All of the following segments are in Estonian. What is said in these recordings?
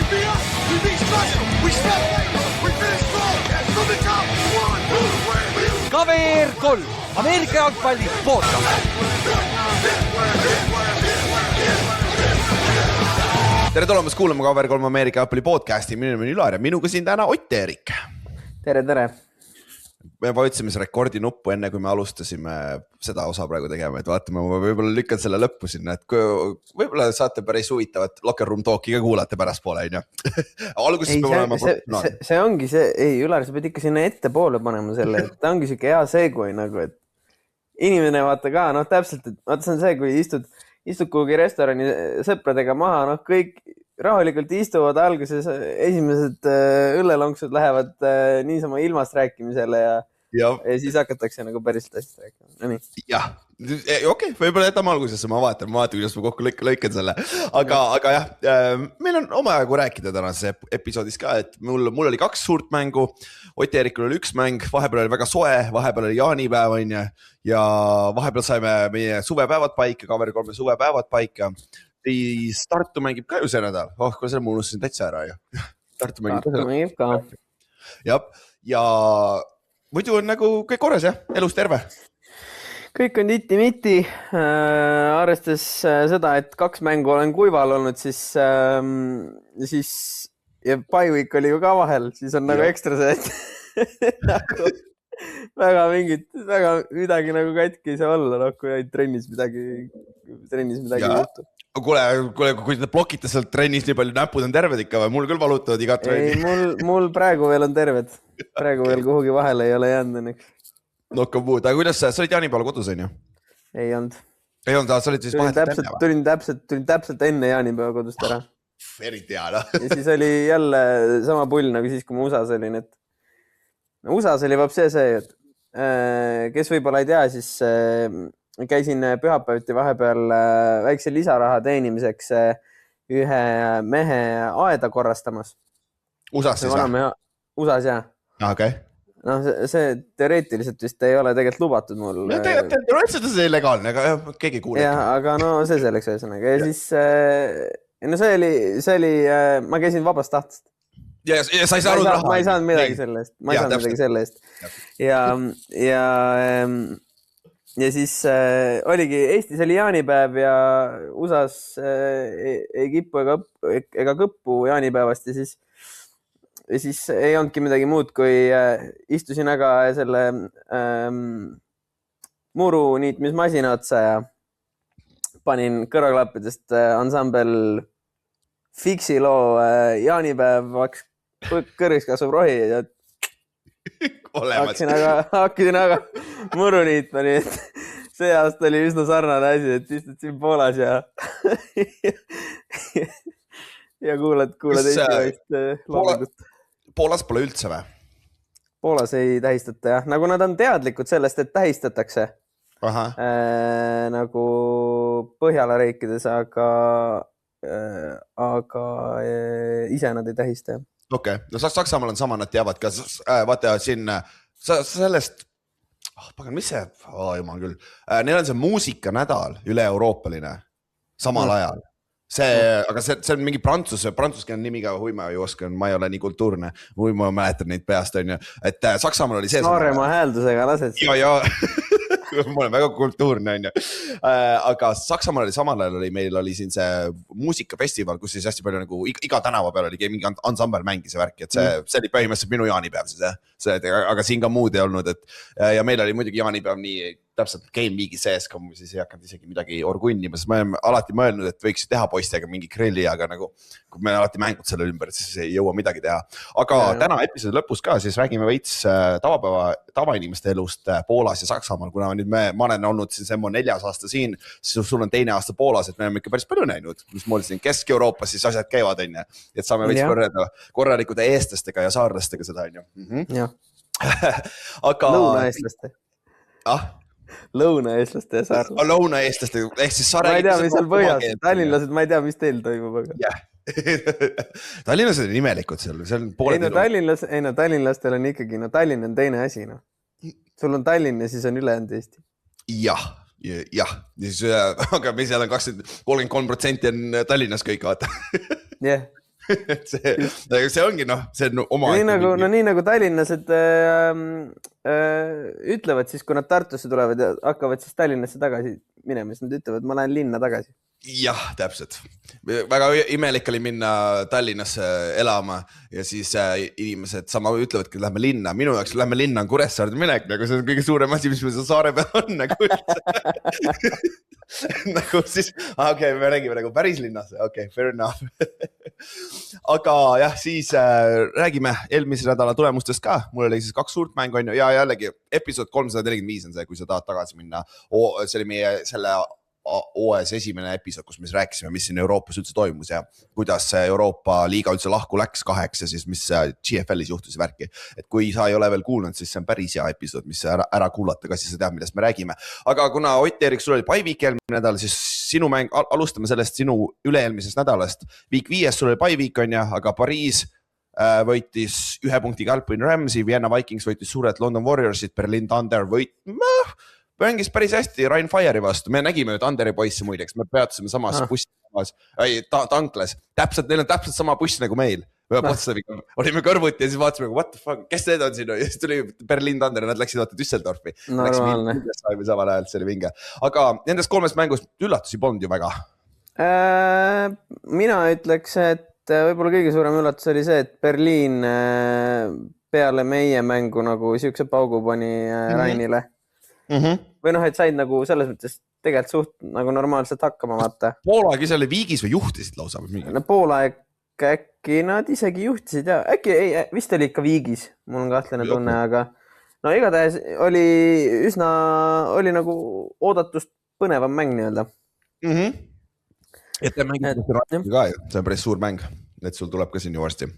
KVR 3, Ameerika jalgpalli podcast. Tere tulemast kuulama KVR 3 Ameerika jalgpalli podcasti. Minu nimi on Ülar ja minuga siin täna Ott-Erik. Tere. Me vajutasime see rekordi nuppu enne, kui me alustasime seda osa praegu tegema, et vaatame, ma võib-olla lükkan selle lõppu sinna, et võib-olla saate päris huvitavat locker room talki ka kuulata pärast poole, on ju. Alguses peab olema... See ongi see, Ülar, sa pead ikka sinna ette poole panema selle, et ta ongi siuke hea seegui nagu, et inimene vaata ka, täpselt, et vaata see on see, kui istud kuhugi restorani sõpradega maha, kõik rahulikult istuvad alguses, esimesed õllelonksud lähevad niisama ilmast rääkimisele ja siis hakatakse nagu päris asjast rääkima. No nii. Jah, okei, võib-olla jätame algusesse, ma vaatan, kuidas ma kokku lõikan selle. Aga jah, meil on omajagu rääkida tänases episoodis ka, et mul oli 2 suurt mängu, Ott-Erikul oli 1 mäng, vahepeal oli väga soe, vahepeal oli jaanipäev on ja vahepeal saime meie suvepäevad paika, KVR 3 suvepäevad paika. Siis Tartu mängib ka ju see nädal. Kui selle ma unustasin täitsa ära ju. Tartu mängib ka. Ja muidu on nagu kõik korras, jah? Elus terve? Kõik on titi-miti. Arvestades seda, et 2 mängu olen kuival olnud, siis ja Paiweek oli ju ka vahel, siis on nagu ekstra see, et väga midagi nagu katki ei saa olla, kui ainult trennis midagi juhtub. Kuule, kui te blokite sealt trennis nii palju, näpud on terved ikka või? Mul küll valutavad igat trenni. Ei, mul praegu veel on terved. Praegu veel kuhugi vahele ei ole jäänud õnneks. Nokka muud. Aga kuidas sa olid jaanipäeval kodus, on ju? Ei olnud. Ei olnud, sa olid siis vahetult enne või? Tulin täpselt enne jaanipäeva kodust ära. Eriti hea, Ja siis oli jälle sama pull nagu siis, kui ma USAs olin. USAs oli see, et kes võib-olla ei tea, siis... käisin pühapäeviti vahepeal väikse lisaraha teenimiseks ühe mehe aeda korrastamas. USAs siis või? USAs, jah. Okay. See teoreetiliselt vist ei ole tegelikult lubatud mul. Teoreetiliselt see illegaalne, aga keegi kuule. Jah, aga see selleks ühesõnaga. Ja siis, see oli, ma käisin vabast tahtest. Ja sa ei saanud raha. Ma ei saanud midagi selle eest. Ja siis oligi, Eestis oli jaanipäev ja USAs ei kippu ega kõppu jaanipäevast ja siis ei olnudki midagi muud, kui istusin aga selle muru niitmismasina otsa ja panin kõrvaklappidest ansambel Fixi loo jaanipäev, kõrviks kasvab rohi ja hakkasin aga muru niitma, nii et see aasta oli üsna sarnane asi, et istud siin Poolas ja kuulad Eesti loomingut. Poolas pole üldse või? Poolas ei tähistata, jah. Nagu nad on teadlikud sellest, et tähistatakse. Nagu Põhjala riikides, aga ise nad ei tähista, jah. Okei, Saksamaal on sama, nad teavad ka, vaata siin sellest, mis see, jumal küll, neil on see muusikanädal üle-euroopaline samal ajal. Aga see on mingi prantsuskeelne nimi ka, hui ma ei oska, ma ei ole nii kultuurne, hui ma mäletan neid peast, on ju, et Saksamaal oli see... Noorema hääldusega lased. Ja. Ma olen väga kultuurne, on ju. Aga Saksamaal oli samal ajal, meil oli siin see muusikafestival, kus siis hästi palju nagu iga tänava peal oli mingi ansambel mängis ja värki, et see oli põhimõtteliselt minu jaanipäev siis, aga siin ka muud ei olnud, ja meil oli muidugi jaanipäev nii täpselt Game Weeki sees, kui siis ei hakanud isegi midagi orgunnima, sest ma olen alati mõelnud, et võiks teha poistega mingi grilli, aga nagu, kui me alati mängud selle ümber, siis ei jõua midagi teha. Aga täna episoodi lõpus ka, siis räägime veits tavainimeste elust Poolas ja Saksamaal, kuna nüüd ma olen olnud siis MO 4 aasta siin, siis sul on 2 aasta Poolas, et me oleme ikka päris palju näinud, mis moodi siin Kesk-Euroopas siis asjad käivad, on ju, et saame veits võrreda korralikud eestlastega ja saarlastega seda, on ju. Jah. Aga... Lõunaeestlaste. Lõunaeestlaste ja saarlaste. Lõunaeestlaste, ehk siis ma ei tea, mis seal põhjas. Tallinlased, ma ei tea, mis teil toimub. Jah. Tallinlased on imelikud seal. Tallinlastel on ikkagi, Tallinn on teine asi. Sul on Tallinn ja siis on ülejäänud Eesti. Jah. Aga meil seal on 33% on Tallinnas kõik, vaata. Jah. see ongi see on oma. Nii nagu tallinlased ütlevad siis, kui nad Tartusse tulevad ja hakkavad siis Tallinnasse tagasi minema, siis nad ütlevad, ma lähen linna tagasi. Jah, täpselt. Väga imelik oli minna Tallinnasse elama ja siis inimesed sama ütlevadki, et lähme linna. Minu jaoks lähme linna on Kuressaarde minek, nagu see on kõige suurem asi, mis meil saare peal on. Nagu siis, okei, me räägime nagu päris linnas. Okei, fair enough. Aga jah, siis räägime eelmise nädala tulemustest ka. Mul oli siis 2 suurt mängu on ja jällegi episood 345 on see, kui sa tahad tagasi minna. See oli meie selle OS esimene episood, kus me rääkisime, mis siin Euroopas üldse toimus ja kuidas Euroopa liiga üldse lahku läks 8 ja siis mis GFL-is juhtus värki. Et kui sa ei ole veel kuulnud, siis see on päris hea episood, mis ära kuulata, kas siis sa tead, millest me räägime. Aga kuna Ott Erik, sul oli bye-week eelmine nädal, siis sinu mäng, alustame sellest sinu üle-eelmisest nädalast. Week 5 sul oli bye-week on ja, aga Pariis võitis 1 punktiga Alpine Ramsey, Vienna Vikings võitis suured London Warriorsid, Berlin Thunder mängis päris hästi Ryan Fire'i vastu. Me nägime ju Thunderi poisse muideks, me peatusime samas bussi, tanklas. Neil on täpselt sama buss nagu meil. Olime kõrvuti ja siis vaatasime, what the fuck, kes need on siin? Ja siis tuli Berlin Thunder ja nad läksid Düsseldorfi. Normaalne. Samal ajal, see oli vinge. Aga nendest 3 mängust üllatusi polnud ju väga. Mina ütleks, et võib-olla kõige suurem üllatus oli see, et Berliin peale meie mängu nagu siukse paugu pani Rainile. Või et said nagu selles mõttes tegelikult suht nagu normaalselt hakkama vaata. Poola äkki selle viigis või juhtisid lausa? Poola äkki nad isegi juhtisid ja äkki vist oli ikka viigis, mul on kahtlane tunne, aga no igatahes oli nagu oodatust põnevam mäng nii-öelda. Et te mängid ka ju, see on päris suur mäng, et sul tuleb ka siin ju varsti.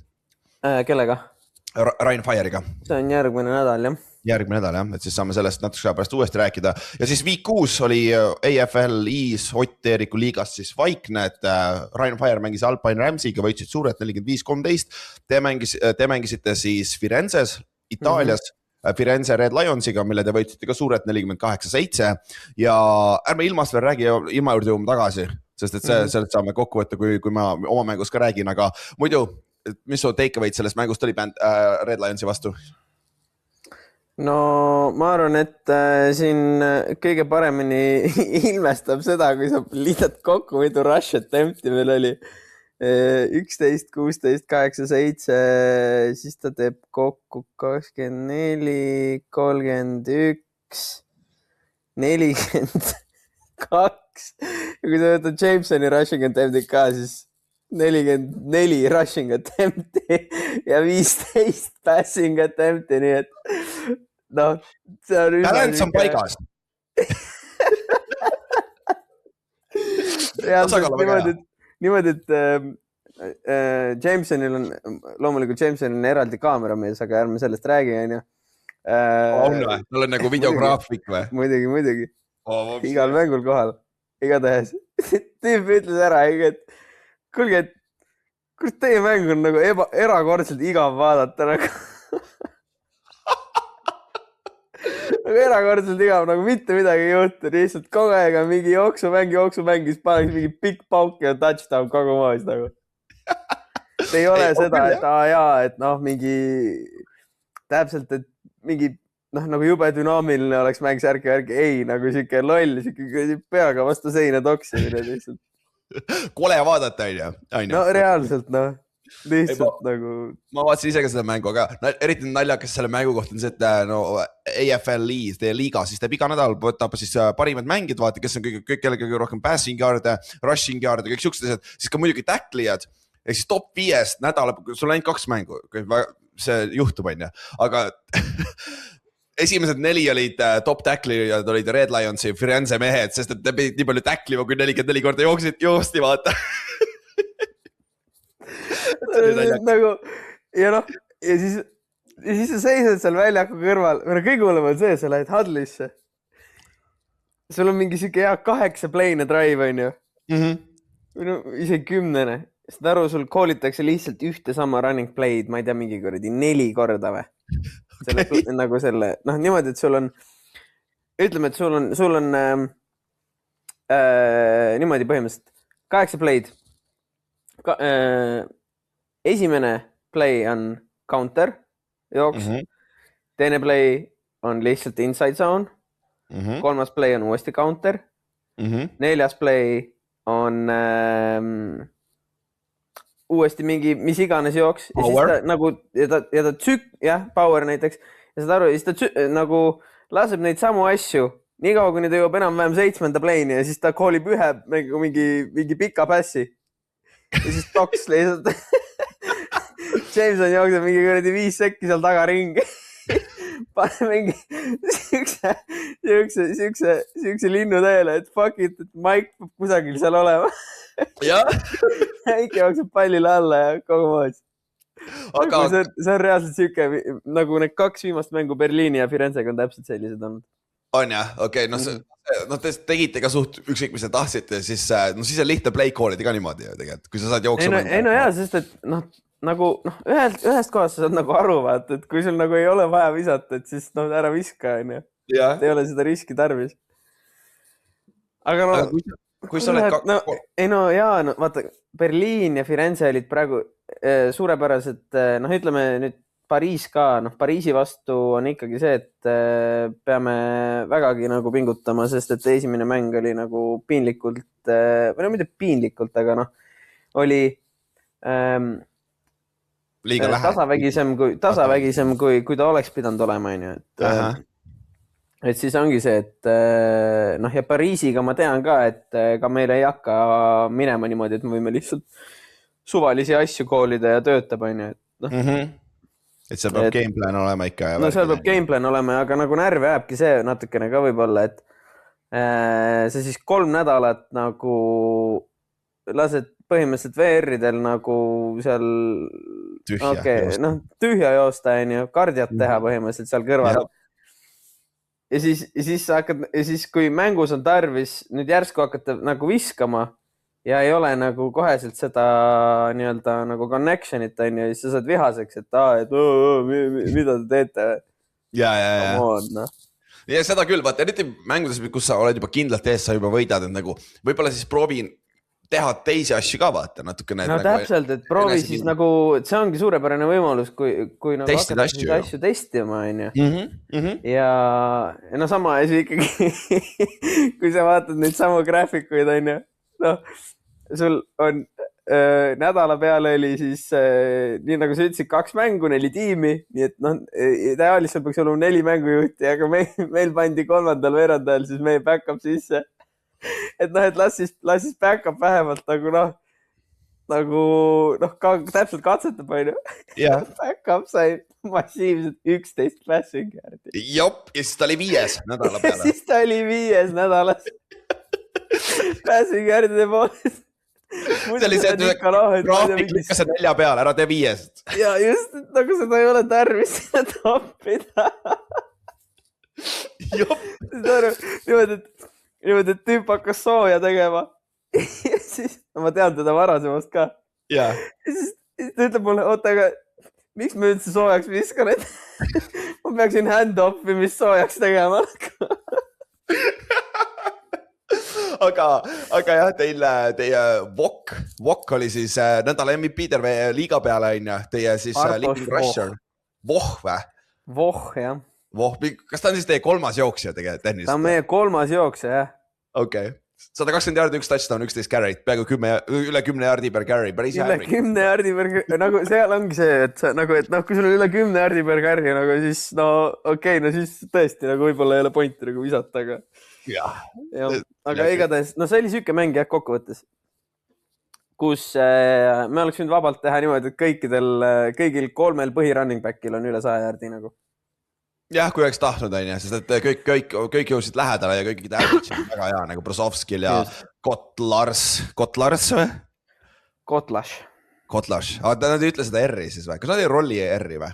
Kellega? Ryan Fire'iga. See on järgmine nädal, jah. Järgmine nädal, jah, et siis saame sellest natuke pärast uuesti rääkida. Ja siis Week 6 oli AFL-is Ott Eeriku liigast siis vaikne, et Ryan Fire mängis Alpine Ramsey'ga, võitsid suured 45-13. Te mängisite siis Firenzes, Itaalias, Firenze Red Lionsiga, mille te võitsite ka suured 48-7. Ja ärme ilmast veel räägi, ilma juurde jõuame tagasi, sest et sellest saame kokku võtta, kui ma oma mängus ka räägin, aga muidu, mis su takeaway sellest mängust oli Red Lionsi vastu? No ma arvan, et siin kõige paremini ilmestab seda, kui sa liidad kokku, mitu rush attempt'i meil oli 11, 16, 8, 7, siis ta teeb kokku 24, 31, 42 ja kui sa võtad Jamesoni rushing attempt'i ka, siis 44 rushing attempt'i ja 15 passing attempt'i, nii et see on talents on paigas. niimoodi, et Jamesonil on, loomulikult Jamesonil on eraldi kaameramees, aga ärme sellest räägi, on ju. Tal on nagu videograafik või? Muidugi. Igal mängul kohal. Igatahes. Tüüp ütles ära, et kuulge, et teie mäng on nagu erakordselt igav vaadata nagu. Erakordselt igav, nagu mitte midagi ei juhtu, lihtsalt kogu aeg on mingi jooksumäng, siis paneks mingi pikk pauk ja touchdown kogu maas nagu. Ei ole seda, et mingi täpselt, et mingi nagu jube dünaamiline oleks mäng särki, ei, nagu siuke loll, siuke peaga vastu seina toksimine lihtsalt. Kole vaadata, on ju? No reaalselt, lihtsalt nagu. Ma vaatasin ise ka seda mängu, aga eriti naljakas selle mängu kohta on see, et AFL-i, teie liiga, siis teeb iga nädal, võtab siis parimad mängid, vaata, kes on kõige rohkem passing yard'e, rushing yard'e, kõik siuksed asjad, siis ka muidugi tacklijad, ehk siis top 5 nädala, sul on ainult 2 mängu, see juhtub, on ju, aga esimesed 4 olid top tacklijad, olid Red Lionsi Firenze mehed, sest et te pidid nii palju tacklima, kui 44 korda joosti, vaata. Nagu, ja siis sa seisad seal väljaku kõrval, kõige hullem on see, sa lähed huddle'isse. Sul on mingi siuke 8 play'ne drive, on ju. Isegi 10. Sest aru, sul koolitakse lihtsalt ühte sama running play'd, ma ei tea, mingi 4 korda või. Nagu selle, niimoodi, et sul on, ütleme, et sul on niimoodi põhimõtteliselt 8 play'd. esimene play on counter, jooks. Teine play on lihtsalt inside zone. Kolmas play on uuesti counter. Neljas play on uuesti mingi, mis iganes jooks. Ja siis ta nagu, ja ta power näiteks. Ja saad aru, ja siis ta nagu laseb neid samu asju. Nii kaua, kui ta jõuab enam-vähem 7. playni ja siis ta koolib ühe mingi pika passi. Ja siis toks lihtsalt. Jameson jookseb mingi kuradi 5 sekki seal taga ringi. Pane mingi siukse linnu teele, et fuck it, et Mike peab kusagil seal olema. Äike jookseb pallile alla ja kogu maas. Aga see on reaalselt siuke, nagu need 2 viimast mängu Berliini ja Firenzega on täpselt sellised olnud. On jah, okei, no te tegite ka suht ükskõik, mis te tahtsite, siis on lihtne play call'ida ka niimoodi ju tegelikult, kui sa saad jooksema. Ei no jaa, sest et nagu ühest kohast sa saad nagu aru vaata, et kui sul nagu ei ole vaja visata, et siis ära viska, on ju. Ei ole seda riski tarvis. Aga kui sa oled ei no jaa, vaata, Berliin ja Firenze olid praegu suurepärased, ütleme nüüd Pariis ka, Pariisi vastu on ikkagi see, et peame vägagi nagu pingutama, sest et esimene mäng oli nagu piinlikult, või mitte piinlikult, aga oli tasavägisem kui ta oleks pidanud olema, on ju. Et siis ongi see, et ja Pariisiga ma tean ka, et ka meil ei hakka minema niimoodi, et me võime lihtsalt suvalisi asju koolida ja töötab, on ju. Et seal peab gameplan olema ikka. No seal peab gameplan olema, aga nagu närvi ajabki see natukene ka võib-olla, et see siis 3 nädalat nagu lased põhimõtteliselt VR-idel nagu seal tühja joosta, on ju, kardjat teha põhimõtteliselt seal kõrval. Ja siis kui mängus on tarvis, nüüd järsku hakata nagu viskama ja ei ole nagu koheselt seda nii-öelda nagu connectionit, on ju, siis sa saad vihaseks, et mida te teete? Ja. Ja seda küll, vaata, eriti mängudes, kus sa oled juba kindlalt ees, sa juba võidad, et nagu võib-olla siis proovin teha teisi asju ka, vaata, natukene. No täpselt, et proovi siis nagu, see ongi suurepärane võimalus, kui nagu hakata asju testima, on ju. Ja sama asi ikkagi, kui sa vaatad neid samu graafikuid, on ju, sul on nädala peale oli siis, nii nagu sa ütlesid, 2 mängu, 4 tiimi, nii et ideaalis peaks olema 4 mängujuhti, aga meil pandi 3. veerandajal siis meie back-up sisse. Et las siis back-up vähemalt nagu täpselt katsetab, on ju. Back-up sai massiivselt 11 passing järgi. Jop, ja siis ta oli 5 nädala peale. Siis ta oli 5 nädalas. Passing järgide poolest. See oli see, et graafik lükkas 4 peale, ära tee 5. Ja just, nagu seda ei ole tarvis sinna toppida. Niimoodi, et tüüp hakkas sooja tegema. Ja siis, ma tean teda varasemast ka. Ja siis ta ütleb mulle, oota, aga miks me üldse soojaks viskan, et ma peaksin hand-offi, mis soojaks tegema. Aga jah, teie Vok oli siis nädala MVP terve liiga peale, on ju, teie siis leading rusher. Voh või? Voh, jah. Voh, kas ta on siis teie 3. jooksja tegelikult? Ta on meie 3. jooksja, jah. Okei. 120 jaardi, 1 touchdown, 11 carry't, peaaegu üle 10 jaardi per carry, päris üle 10 jaardi per carry, nagu seal ongi see, et kui sul on üle 10 jaardi per carry, nagu siis siis tõesti nagu võib-olla ei ole pointi nagu visata, aga aga igatahes, see oli siuke mäng jah kokkuvõttes, kus me oleks võinud vabalt teha niimoodi, et kõigil 3 põhirunning backil on üle 100 jaardi nagu. Jah, kui oleks tahtnud, on ju, sest et kõik jõusid lähedale ja kõik average on väga hea, nagu Brosovskil ja Kotlars või? Kotlaš. Aga nad ei ütle seda R-i siis või? Kas nad ei rolli R-i või?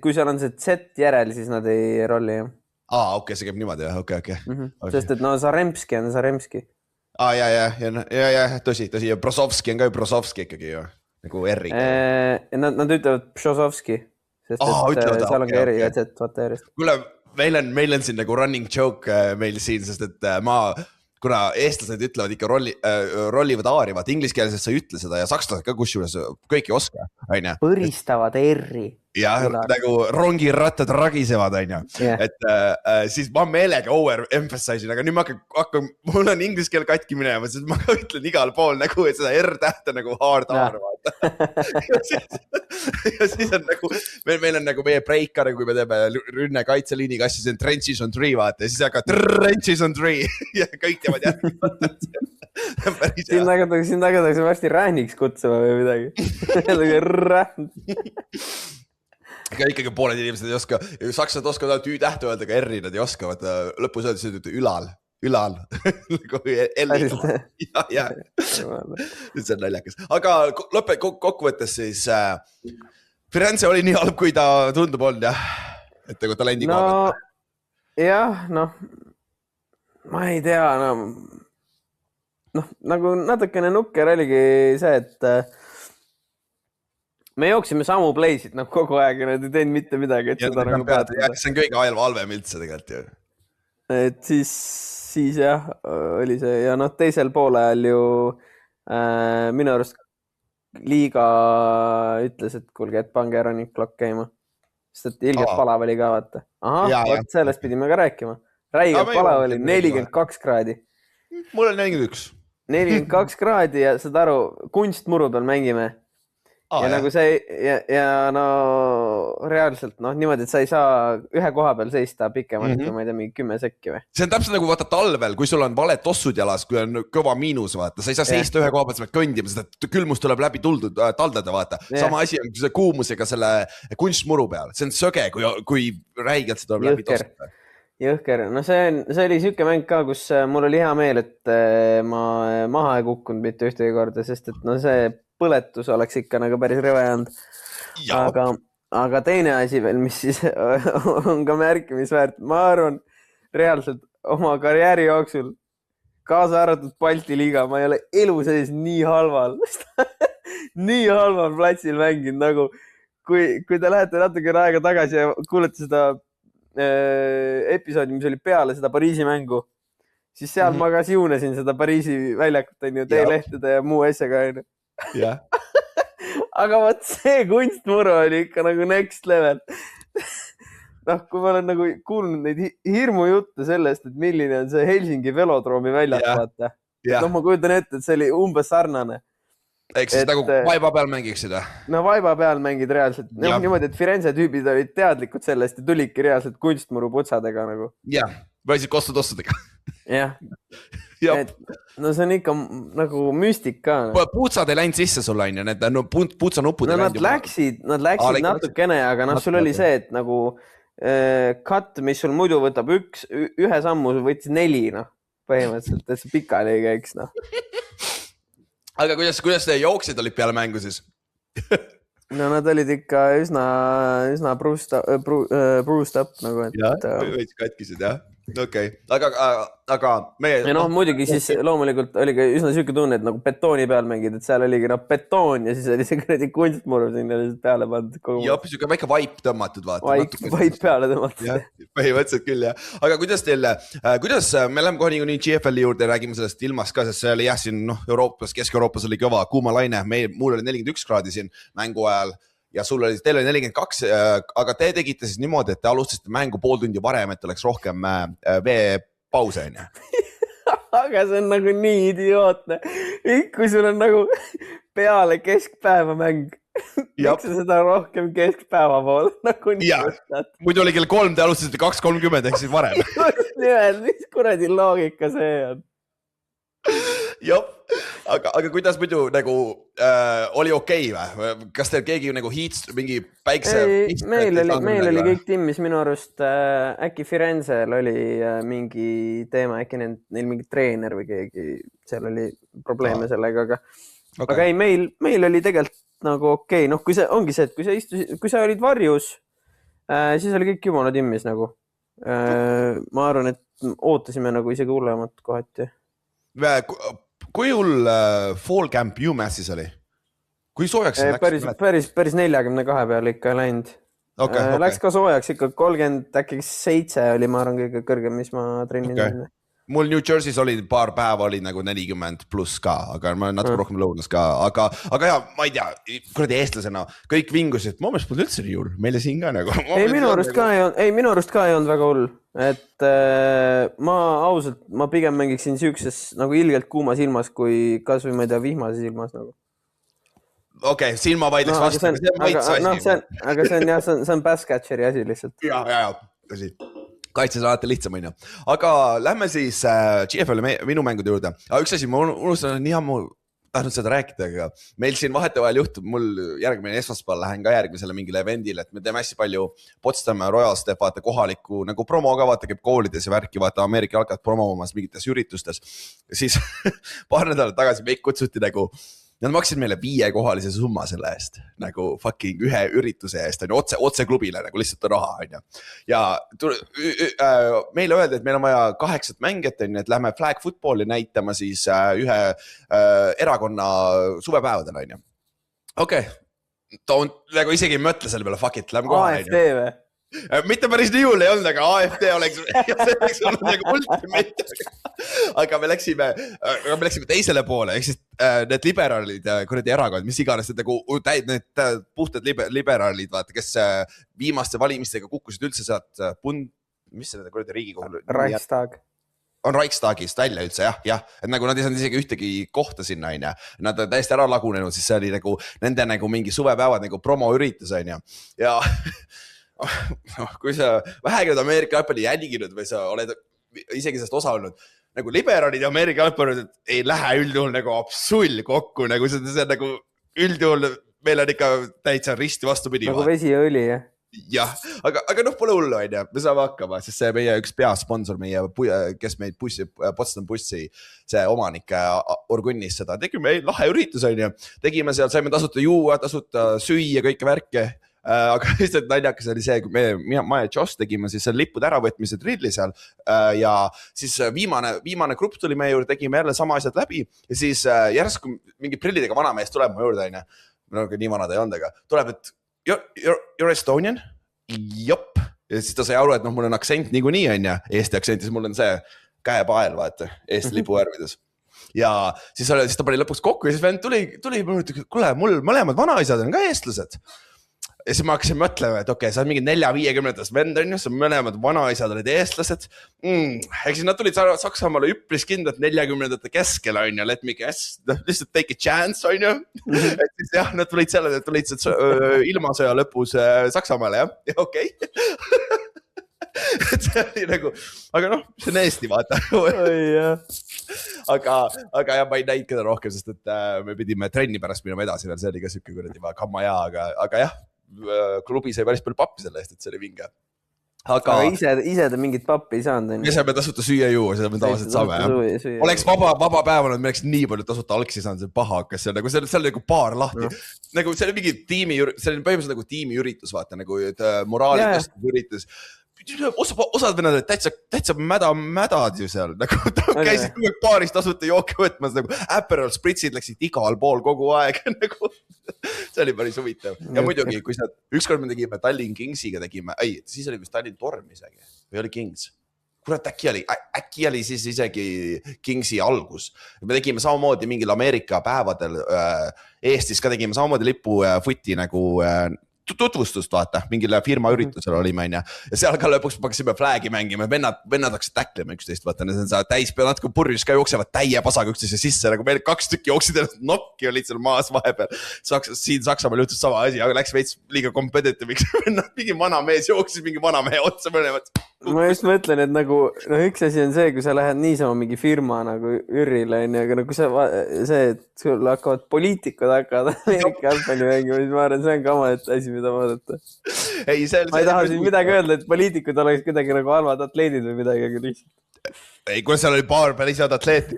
Kui seal on see Z järel, siis nad ei rolli, jah. Okei, see käib niimoodi, jah, okei. Sest et Zaremski on Zaremski. Ja, tõsi, ja Brosovski on ka ju Brosovski ikkagi ju. Nagu R-i. Nad ütlevad Pšosovski, sest et seal on ka R-i ja Z, vaata järjest. Kuule, meil on siin nagu running joke meil siin, sest et ma kuna eestlased ütlevad ikka rollivad aari, vaata ingliskeelses sa ei ütle seda ja sakslased ka kusjuures kõik ei oska, onju. Põristavad R-i. Jah, nagu rongirattad ragisevad, onju. Et siis ma meelega overemphasise'in, aga nüüd ma hakkan, mul on inglise keel katki minema, sest ma ka ütlen igal pool nagu, et seda R-tähte nagu hard R, vaata. ja siis on nagu, meil on nagu meie break ka, kui me teeme rünne kaitseliiniga asja, see on trenches on 3, vaata, ja siis hakkab trenches on 3 ja kõik teevad järgi. Siin tagatakse varsti rääniks kutsuma või midagi. Aga ikkagi pooled inimesed ei oska, sakslased oskavad Ü-tähte öelda, aga R-i nad ei oska, vaata lõpus öeldes ütlete ülal. Ja. See on naljakas. Aga kokkuvõttes siis Firenze oli nii halb, kui ta tundub on, jah? Et nagu talendi koha pealt. Jah, ma ei tea, nagu natukene nukker oligi see, et me jooksime samu playsid kogu aeg ja nad ei teinud mitte midagi, et seda nagu peatada. See on kõige halvem üldse tegelikult ju. Et siis jah, oli see ja teisel poolel ju minu arust liiga ütles, et kuulge, et pange running clock käima. Sest et ilgelt palav oli ka, vaata. Sellest pidime ka rääkima. Räigelt palav oli 42 kraadi. Mul on 41. 42 kraadi ja saad aru, kunstmuru peal mängime. Ja nagu see, ja reaalselt, niimoodi, et sa ei saa ühe koha peal seista pikemalt, kui ma ei tea, mingi 10 sekki või. See on täpselt nagu vaata talvel, kui sul on valed tossud jalas, kui on kõva miinus, vaata, sa ei saa seista ühe koha peal, sa pead kõndima, seda külmus tuleb läbi taldada, vaata. Sama asi on see kuumusega selle kunstmuru peal, see on söge, kui räigelt see tuleb läbi tossud. Jõhker, see oli siuke mäng ka, kus mul oli hea meel, et ma maha ei kukkunud mitte ühtegi korda, sest et see põletus oleks ikka nagu päris rõve olnud. Aga teine asi veel, mis siis on ka märkimisväärt, ma arvan reaalselt oma karjääri jooksul kaasa arvatud Balti liiga, ma ei ole elu sees nii halval platsil mänginud, nagu kui te lähete natuke aega tagasi ja kuulete seda episoodi, mis oli peale seda Pariisi mängu, siis seal ma ka siunesin seda Pariisi väljakut, teelehtede ja muu asjaga. Aga võt see kunstmuru oli ikka nagu next level. Kui ma olen nagu kuulnud neid hirmu jutte sellest, et milline on see Helsingi velodroomi väljak, vaata. Ma kujutan ette, et see oli umbes sarnane. Ehk siis nagu vaiba peal mängiksid? Vaiba peal mängid reaalselt. Niimoodi, et Firenze tüübid olid teadlikud sellest ja tulidki reaalselt kunstmuru putsadega nagu. Jah, võisid kostutossudega. Jah. See on ikka nagu müstik ka. Putsad ei läinud sisse sulle, on ju, need putsanupud ei läinud. Nad läksid natukene, aga sul oli see, et nagu cut, mis sul muidu võtab ühe sammu, võttis 4, põhimõtteliselt, et see pikali ei käiks, Aga kuidas te jooksid olid peale mängu siis? Nad olid ikka üsna bruised up nagu, et... Võid katkisid, jah? Okei. Aga meie... Ja muidugi siis loomulikult oli ka üsna süüke tunne, et nagu betooni peal mängid, et seal oligi betoon ja siis oli see kuradi kunstmuru sinna peale pandud. Ja hoopis siuke väike vaip tõmmatud, vaata. Vaip peale tõmmatud. Põhimõtteliselt küll, jah. Aga kuidas me läheme kohe nii GFL-i juurde, räägime sellest ilmast ka, sest see oli jah siin Euroopas, Kesk-Euroopas oli kõva kuuma laine, mul oli 41 kraadi siin mängu ajal. Ja teil oli 42, aga te tegite siis niimoodi, et te alustasite mängu pool tundi varem, et oleks rohkem veepause, on ju? Aga see on nagu nii idiootne. Kui sul on nagu peale keskpäeva mäng, miks sa seda rohkem keskpäeva pool? Muidu oli kell 3, te alustasite 2:30 ehk siis varem. Mis kuradi loogika see on? Jop, aga kuidas muidu nagu oli okei või? Kas teil keegi nagu mingi päikse... Meil oli kõik timmis minu arust, äkki Firenzel oli mingi teema, äkki neil mingi treener või keegi, seal oli probleeme sellega, aga ei, meil oli tegelikult nagu okei. Kui see ongi see, et kui sa olid varjus, siis oli kõik jumala timmis nagu. Ma arvan, et ootasime nagu isegi hullemat kohati. Kui hull fall camp UMassis oli? Kui soojaks see läks? Päris 42 peale ikka läinud. Läks ka soojaks ikka 30, äkki 7 oli, ma arvan, kõige kõrgem, mis ma trennin. mul New Jersey's oli paar päeva oli nagu 40 pluss ka, aga ma olen natuke rohkem lõunas ka, aga ja ma ei tea, kuradi eestlasena kõik vingusid, ma mõttes polnud üldse nii hull, meile siin ka nagu. Ei, minu arust ka ei olnud väga hull, et ma ausalt, ma pigem mängiksin siukses nagu ilgelt kuumas ilmas, kui kasvõi ma ei tea vihmases ilmas nagu. Okei, silma vaidleks vastu, see on vaidse asi. Aga see on pass catcheri asi lihtsalt. Ja, tõsi. Kaitses alati lihtsam, on ju. Aga lähme siis GFL minu mängude juurde. Üks asi, ma unustan, nii ammu tahtnud seda rääkida, aga meil siin vahetevahel juhtub, mul järgmine esmaspäeval lähen ka järgmisele mingile eventile, et me teeme hästi palju Potsdami Royals teeb vaata kohaliku nagu promo ka vaata käib koolides ja värki vaata Ameerika jalkat promomas mingites üritustes. Siis paar nädalat tagasi meid kutsuti nagu nad maksid meile 5-kohalise summa selle eest, nagu fucking ühe ürituse eest, on ju, otse klubile, nagu lihtsalt raha, on ju. Ja meile öeldi, et meil on vaja 8 mängijat, on ju, et lähme flag footballi näitama siis ühe erakonna suvepäevadel, on ju. Okei, nagu isegi ei mõtle selle peale, fuck it, lähme kohe. AFD või? Mitte päris nii hull ei olnud, aga AFD oleks olnud nagu ultimate. Aga me läksime teisele poole, ehk siis need liberaalid, kuradi erakond, mis iganes, need puhtad liberaalid, vaata, kes viimaste valimistega kukkusid üldse sealt mis see kuradi Riigikogu? Reichstag. On Reichstagist välja üldse, jah. Et nagu nad ei saanud isegi ühtegi kohta sinna, on ju. Nad on täiesti ära lagunenud, siis see oli nagu nende nagu mingi suvepäevad nagu promoüritus, on ju. Ja kui sa vähegi Ameerika jalgpalli jälginud või sa oled isegi sellest osa olnud, nagu liberaalid ja Ameerika jalgpalli ei lähe üldjuhul nagu absull kokku, nagu see on nagu üldjuhul meil on ikka täitsa risti vastupidi. Nagu vesi ja õli, jah? Jah, aga pole hullu, on ju, me saame hakkama, sest see meie üks peasponsor, kes meid Potsdam bussi, see omanik Orgunnis seda, tegime lahe üritus, on ju, tegime seal, saime tasuta juua, tasuta süüa, kõike värke. Aga lihtsalt naljakas oli see, kui ma ja Josh tegime siis lipud äravõtmise drilli seal ja siis viimane grupp tuli meie juurde, tegime jälle sama asjad läbi ja siis järsku mingi prillidega vanamees tuleb mu juurde, on ju. Nii vanad ei olnud, aga tuleb, et you're Estonian? Jop. Ja siis ta sai aru, et mul on aktsent niikuinii, on ju, Eesti aktsent, siis mul on see käepael, vaata, Eesti lipu värvides. Ja siis ta pani lõpuks kokku ja siis vend tuli, kuule, mul mõlemad vanaisad on ka eestlased. Ja siis ma hakkasin mõtlema, et okei, sa oled mingi 4-50-ndast vend, on ju, sa mõlemad vanaisad olid eestlased. Eks siis nad tulid Saksamaale üpris kindlalt 40-ndate keskel, on ju, let me guess, lihtsalt take a chance, on ju. Et siis jah, nad tulid ilmasõja lõpus Saksamaale, jah, ja okei. Et see oli nagu, aga see on Eesti, vaata. Aga jah, ma ei näinud keda rohkem, sest et me pidime trenni pärast minema edasi veel, see oli ka siuke kuradi kamma jaa, aga jah, klubi sai päris palju pappi selle eest, et see oli vinge. Aga ise ta mingit pappi ei saanud. Me saame tasuta süüa juua, seda me tavaliselt saame. Oleks vaba päeva, me oleks nii palju tasuta algsi saanud, see paha hakkas, see on nagu paar lahti. Nagu see oli mingi see oli põhimõtteliselt nagu tiimiüritus, vaata, nagu moraalitest üritus. Osad vennad olid täitsa mädad ju seal, nagu käisid kõik paaris tasuta jooke võtmas, nagu Aperol spritsid läksid igal pool kogu aeg, nagu see oli päris huvitav. Ja muidugi, kui ükskord me tegime Tallinn Kingsiga siis oli vist Tallinn Torm isegi, või oli Kings? Kurat, äkki oli siis isegi Kingsi algus. Me tegime samamoodi mingil Ameerika päevadel Eestis ka tegime samamoodi lipu futi nagu tutvustust, vaata, mingile firma üritusel olime, on ja seal ka lõpuks hakkasime flagi mängima, vennad hakkasid täklema üksteist, vaata, need on täis peal natuke purjus ka jooksevad täie pasaga üksteise sisse, nagu meil 2 tükki jooksid ennast nokki olid seal maas vahepeal. Siin Saksamaal juhtus sama asi, aga läks veits liiga competitive'iks, mingi vana mees jooksis mingi vana mehe otsa mõlemad. Ma just mõtlen, et nagu, üks asi on see, kui sa lähed niisama mingi firma nagu ürile, aga kui see, et sul hakkavad poliitikud Ameerika jalgpalli mängima, siis ma arvan, see on kama, et asi, mida vaadata. Ma ei taha siin midagi öelda, et poliitikud oleks kuidagi nagu halvad atleedid või midagi, aga lihtsalt. Ei, kui seal oli paar päris head atleeti,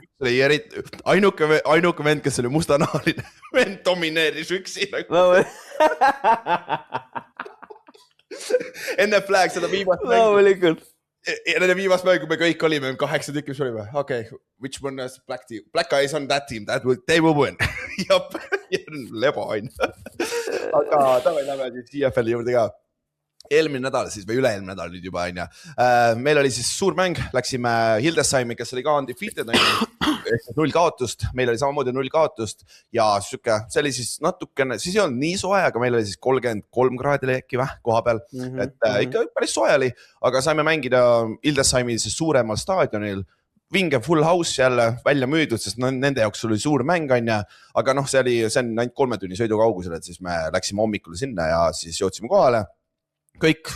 ainuke vend, kes oli mustanahaline, vend domineeris üksi. Enne flag seda viimast mängu. Ja nende viimast mängu me kõik olime, 8 tükki, mis olime. Okay, which one is black team? Black guys on that team, they will win. Jop, lebo on. Aga lähme siis CFL juurde ka. eelmine nädal siis või üle-eelmine nädal nüüd juba onju. Meil oli siis suur mäng, läksime Hildesheimi, kes oli ka undefeated ehk 0 kaotust, meil oli samamoodi 0 kaotust ja siuke, see oli siis natukene, siis ei olnud nii soe, aga meil oli siis 33 kraadi äkki koha peal, et ikka päris soe oli, aga saime mängida Hildesheimi siis suuremal staadionil. Vinge full house jälle välja müüdud, sest nende jaoks oli suur mäng onja, aga noh, see on ainult 3 tunni sõidu kaugusel, et siis me läksime hommikul sinna ja siis jõudsime kohale. Kõik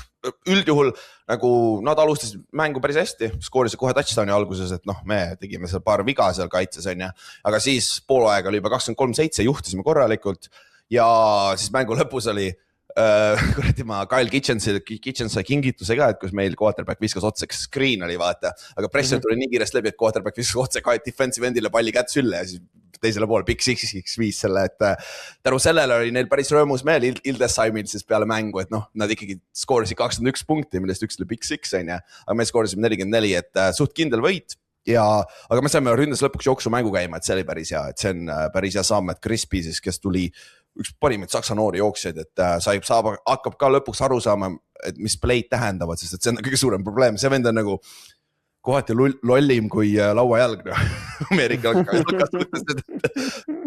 üldjuhul nagu nad alustasid mängu päris hästi, skoorisid kohe touchdowni alguses, et noh, me tegime seal paar viga seal kaitses onja, aga siis poolaega oli juba 23-7, juhtisime korralikult ja siis mängu lõpus oli Kyle Kitchens sai kingituse ka, et kus meil quarterback viskas otse, screen oli vaata, aga pressure tuli nii kiiresti läbi, et quarterback viskas otse defensive endile palli kätt sülle ja siis teisele poole Big Six viis selle, et tänu sellele oli neil päris rõõmus meel Hildesheimil siis peale mängu, et noh, nad ikkagi skoorisid 21 punkti, millest üks oli Big Six onja, aga me skoorisime 44, et suht kindel võit. Ja, aga me saime ründes lõpuks jooksu mängu käima, et see oli päris hea, et see on päris hea samm, et Crispy siis, kes tuli üks parimaid saksa noori jooksjaid, et hakkab ka lõpuks aru saama, et mis play'd tähendavad, sest et see on kõige suurem probleem, see vend on nagu kohati lollim kui lauajalg, Ameerika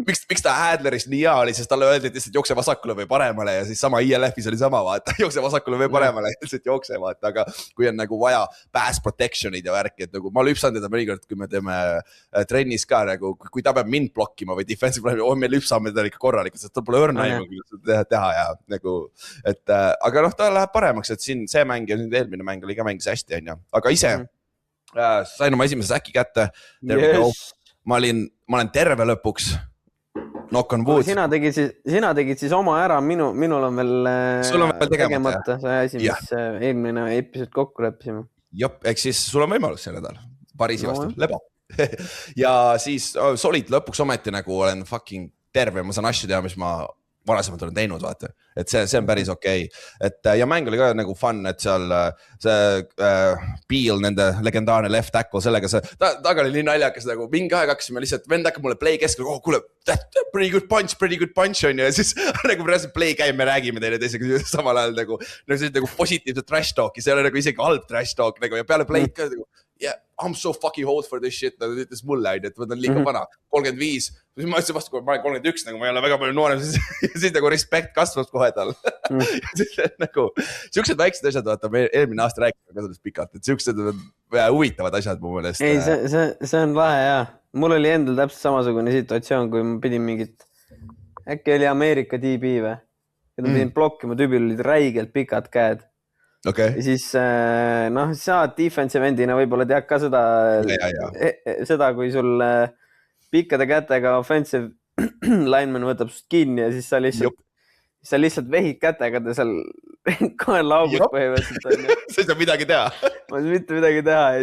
miks ta Adlerist nii hea oli, sest talle öeldi, et lihtsalt jookse vasakule või paremale ja siis sama ILF-is oli sama, vaata, jookse vasakule või paremale ja lihtsalt jookse, vaata, aga kui on nagu vaja pass protection'id ja värki, et nagu ma lüpsan teda mõnikord, kui me teeme trennis ka nagu, kui ta peab mind blokkima või defensive plane'i, me lüpsame teda ikka korralikult, sest ta pole õrna teha ja nagu, et aga noh, ta läheb paremaks, et siin see mäng ja nüüd eelmine mäng oli ka mängis hästi, onja, aga ise sain oma esimese säki kätte. Yes. Ma olen terve lõpuks. Knock on wood. Sina tegid siis oma ära, minul on veel tegemata see asi, mis eelmine episood kokku leppisime. Jop, eks siis sul on võimalus see nädal. Pariisi vastu, lebo. Ja siis solid lõpuks ometi nagu olen fucking terve, ma saan asju teha, mis ma varasemalt olen teinud, vaata, et see on päris okei. Et ja mäng oli ka nagu fun, et seal see Peel, nende legendaarne left tackle, sellega see, taga oli nii naljakas nagu mingi aeg hakkasime lihtsalt, vend hakkab mulle play keskel, kuule, pretty good punch on ja siis nagu praegu play käib, me räägime teile teisega samal ajal nagu positiivset trash talk'i, see ei ole nagu isegi halb trash talk nagu ja peale play'd ka nagu, yeah, I'm so fucking old for this shit, nagu ütles mulle, et ma olen liiga vana, 35, siis ma ütlesin vastu, kui ma olen 31, nagu ma ei ole väga palju noorem, siis nagu respekt kasvas kohe tal. Siis nagu, siuksed väiksed asjad, vaata, me eelmine aasta rääkime ka sellest pikalt, et siuksed huvitavad asjad mu mõelest. Ei, see on lahe, jah. Mul oli endal täpselt samasugune situatsioon, kui ma pidin mingit, äkki oli Ameerika DB või? Ja ta pidin blokkima, tüübil olid räigelt pikad käed. Okay. Ja siis noh, sa defensive endina võib-olla tead ka seda, kui sul pikkade kätega offensive lineman võtab sust kinni ja siis sa lihtsalt vehid kätega ta seal kohe laugus põhimõtteliselt. Sa ei saa midagi teha. Ma ei saa mitte midagi teha ja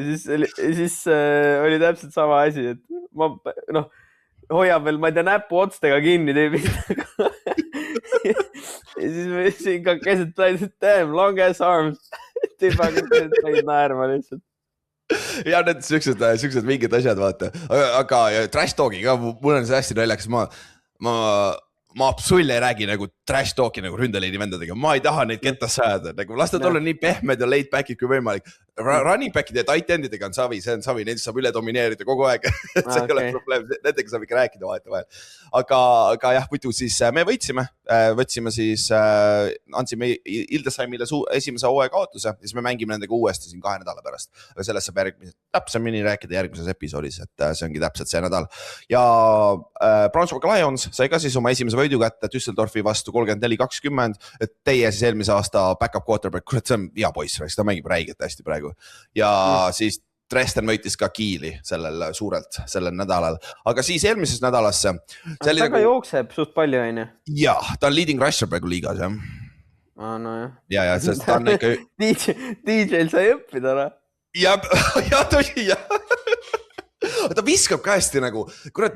siis oli täpselt sama asi, et ma hoian veel, ma ei tea, näpu otstega kinni tüübid. Ja siis ikka keset plaid, damn, long ass arms. Tüüba keset plaid naerma lihtsalt. Ja need siuksed mingid asjad, vaata. Aga trash talk'i ka, mul on see hästi naljakas. Ma absoluutselt ei räägi nagu trash talk'i nagu ründeliini vendadega. Ma ei taha neid kettas sajada. Nagu lastad olla nii pehmed ja laid back'id kui võimalik. Running back'id ja tight endidega on savi, see on savi, neid saab üle domineerida kogu aeg. See ei ole probleem, nendega saab ikka rääkida vahetavahel. Aga jah, muidu siis me võtsime siis, andsime Hildesheimile esimese hooaja kaotuse, siis me mängime nendega uuesti siin 2 nädala pärast. Aga sellest saab täpsemini rääkida järgmises episoodis, et see ongi täpselt see nädal. Ja Brownsburg Lions sai ka siis oma esimese võidu kätte Düsseldorfi vastu 34-20, et teie siis eelmise aasta backup quarterback, kurat, see on hea poiss, ta mängib räigelt hästi praegu. Ja siis Dresden võitis ka Kiili sellel nädalal, aga siis eelmises nädalasse. Ta ka jookseb suht palju, on ju? Ja, ta on leading rusher praegu liigas, jah. No jah. Ja, sest ta on ikka... DJ-l sai õppida, no? Ja, tõsi, jah. Ta viskab ka hästi nagu...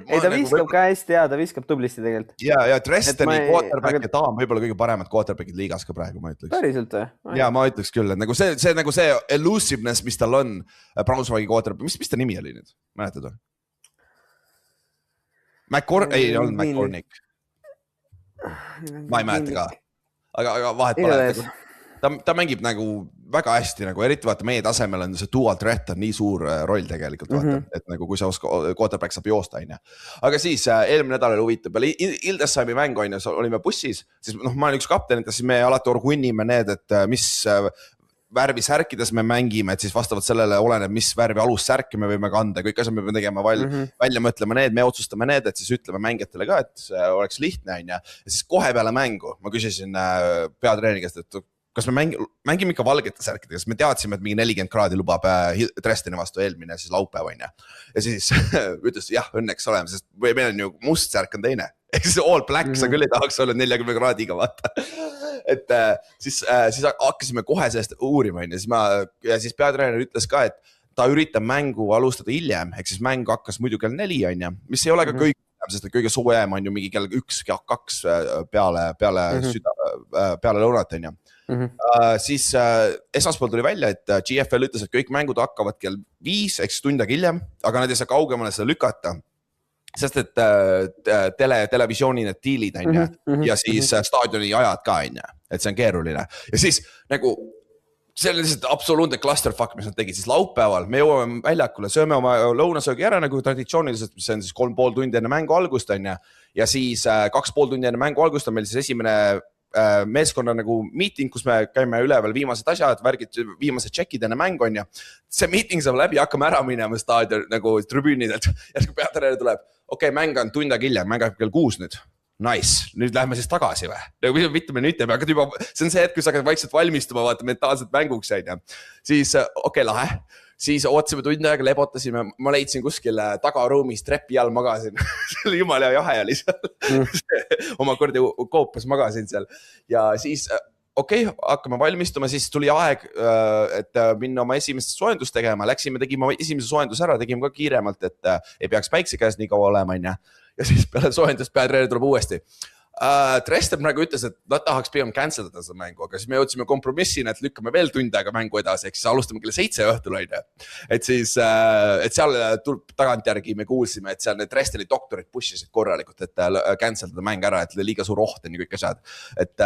Ei, ta viskab ka hästi, jaa, ta viskab tublisti tegelikult. Ja Dresdeni quarterback ja ta on võib-olla kõige paremad quarterbackid liigas ka praegu, ma ütleks. Päriselt või? Ja ma ütleks küll, et nagu see elusiveness, mis tal on Brownsburgi quarterback, mis ta nimi oli nüüd? Mäletad või? Ei olnud McCormick. Ma ei mäleta ka. Aga vahet pole. ta mängib nagu väga hästi nagu, eriti vaata meie tasemel on see dual threat on nii suur roll tegelikult vaata, et nagu kui see quarterback saab joosta onja. Aga siis eelmine nädal oli huvitav, Ildessaimi mäng onja, olime bussis, siis noh, ma olen üks kapten, et siis me alati orgunnime need, et mis värvi särkides me mängime, et siis vastavalt sellele oleneb, mis värvi alussärki me võime kanda, kõik asjad me peame tegema välja mõtlema need, me otsustame need, et siis ütleme mängijatele ka, et see oleks lihtne onja. Ja siis kohe peale mängu ma küsisin peatreeneri käest, et kas me mängime ikka valgete särkidega, sest me teadsime, et mingi 40 kraadi lubab Dresdeni vastu eelmine siis laupäev onja. Ja siis ütles, jah, õnneks oleme, sest meil on ju must särk on teine. Ehk siis all black sa küll ei tahaks olla 40 kraadiga vaata. Et siis hakkasime kohe sellest uurima ja siis peatreener ütles ka, et ta üritab mängu alustada hiljem, ehk siis mäng hakkas muidu kell 4 onja, mis ei ole ka kõik, sest kõige soojem on ju mingi kell 1-2 peale lõunat onja. Siis esmaspool tuli välja, et GFL ütles, et kõik mängud hakkavad kell 5, ehk siis tund aega hiljem, aga nad ei saa kaugemale seda lükata. Sest et televisiooni need diilid onja ja siis staadioni ajad ka onja, et see on keeruline. Ja siis nagu see oli lihtsalt absoluutne clusterfuck, mis nad tegid siis laupäeval. Me jõuame väljakule, sööme oma lõunasöögi ära nagu traditsiooniliselt, see on siis 3,5 tundi enne mängu algust onja. Ja siis 2,5 tundi enne mängu algust on meil siis esimene meeskonna nagu meeting, kus me käime üleval viimased asjad, värgid, viimased tšekid enne mäng onja. See meeting saab läbi, hakkame ära minema staadion nagu tribüünidelt. Ja siis kui peatreener tuleb, okei, mäng on tund aega hiljem, mäng kell 6 nüüd. Nice, nüüd lähme siis tagasi või? Nagu mitte me nüüd teeme, aga juba, see on see hetk, kui sa hakkad vaikselt valmistuma vaata mentaalselt mänguks onja. Siis okei, lahe. Siis ootasime tund aega, lebotasime, ma leidsin kuskil tagaruumis trepi all magasin. See oli jumal ja jahe oli seal. Oma kordi koopas magasin seal. Ja siis okei, hakkame valmistuma, siis tuli aeg, et minna oma esimest soojendust tegema. Läksime, tegime esimese soojendus ära, tegime ka kiiremalt, et ei peaks päikse käes nii kaua olema onja. Ja siis peale soojendust peatreener tuleb uuesti. Dresden praegu ütles, et nad tahaks pigem cancelada seda mängu, aga siis me jõudsime kompromissina, et lükkame veel tund aega mängu edasi, ehk siis alustame kell 7 õhtul onja. Et siis, et seal tagantjärgi me kuulsime, et seal need Dresdeni doktorid pushisid korralikult, et canceldada mäng ära, et liiga suur oht on ja kõik asjad. Et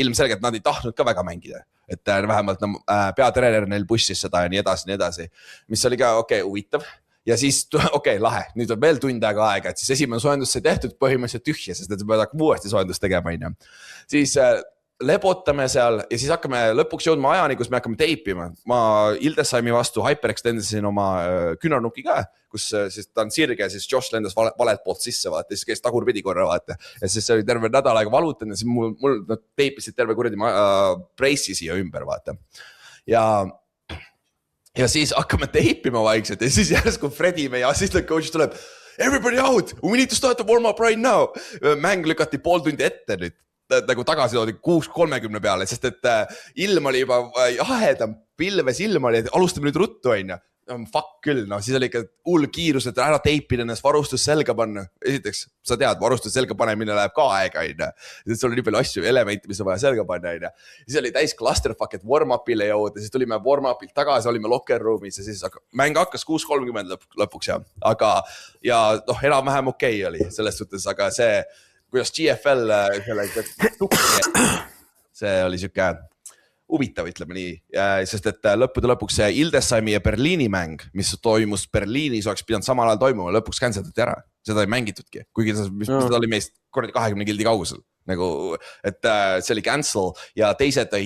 ilmselgelt nad ei tahtnud ka väga mängida. Et vähemalt peatreener neil pushis seda ja nii edasi, mis oli ka huvitav. Ja siis, okei, lahe, nüüd on veel tund aega, et siis esimene soojendus sai tehtud põhimõtteliselt tühja, sest et pead hakkama uuesti soojendust tegema onja. Siis lebotame seal ja siis hakkame lõpuks jõudma ajani, kus me hakkame teipima. Ma Ildessaimi vastu hyperextendisin oma künarnuki ka, kus siis ta on sirge, siis Josh lendas valelt poolt sisse vaata, siis käis tagurpidi korra vaata. Ja siis see oli terve nädal aega valutan ja siis mul nad teipisid terve kuradi brace'i siia ümber vaata. Ja siis hakkame teipima vaikselt ja siis järsku Freddy, meie assistant coach tuleb, everybody out, we need to start the warm up right now. Mäng lükati pool tundi ette nüüd, nagu tagasi toodi 6:30 peale, sest et ilm oli juba jahedam, pilves ilm oli, et alustame nüüd ruttu onja. Fuck küll, siis oli ikka hull kiirus, et ära teipida ennast varustus selga panna. Esiteks, sa tead, varustus selga panemine läheb ka aega onja. Sul oli nii palju asju, elemente, mis on vaja selga panna onja. Siis oli täis clusterfuck, et warm-upile jõuda, siis tulime warm-upilt tagasi, olime locker room'is ja siis mäng hakkas 6:30 lõpuks ja. Aga ja enam-vähem okei oli selles suhtes, aga see, kuidas GFL see oli siuke huvitav, ütleme nii, sest et lõppude lõpuks see Ildessaimi ja Berliini mäng, mis toimus Berliinis, oleks pidanud samal ajal toimuma, lõpuks canceldati ära. Seda ei mängitudki, kuigi seda oli meist 20 kildi kaugusel. Nagu, et see oli cancel ja teised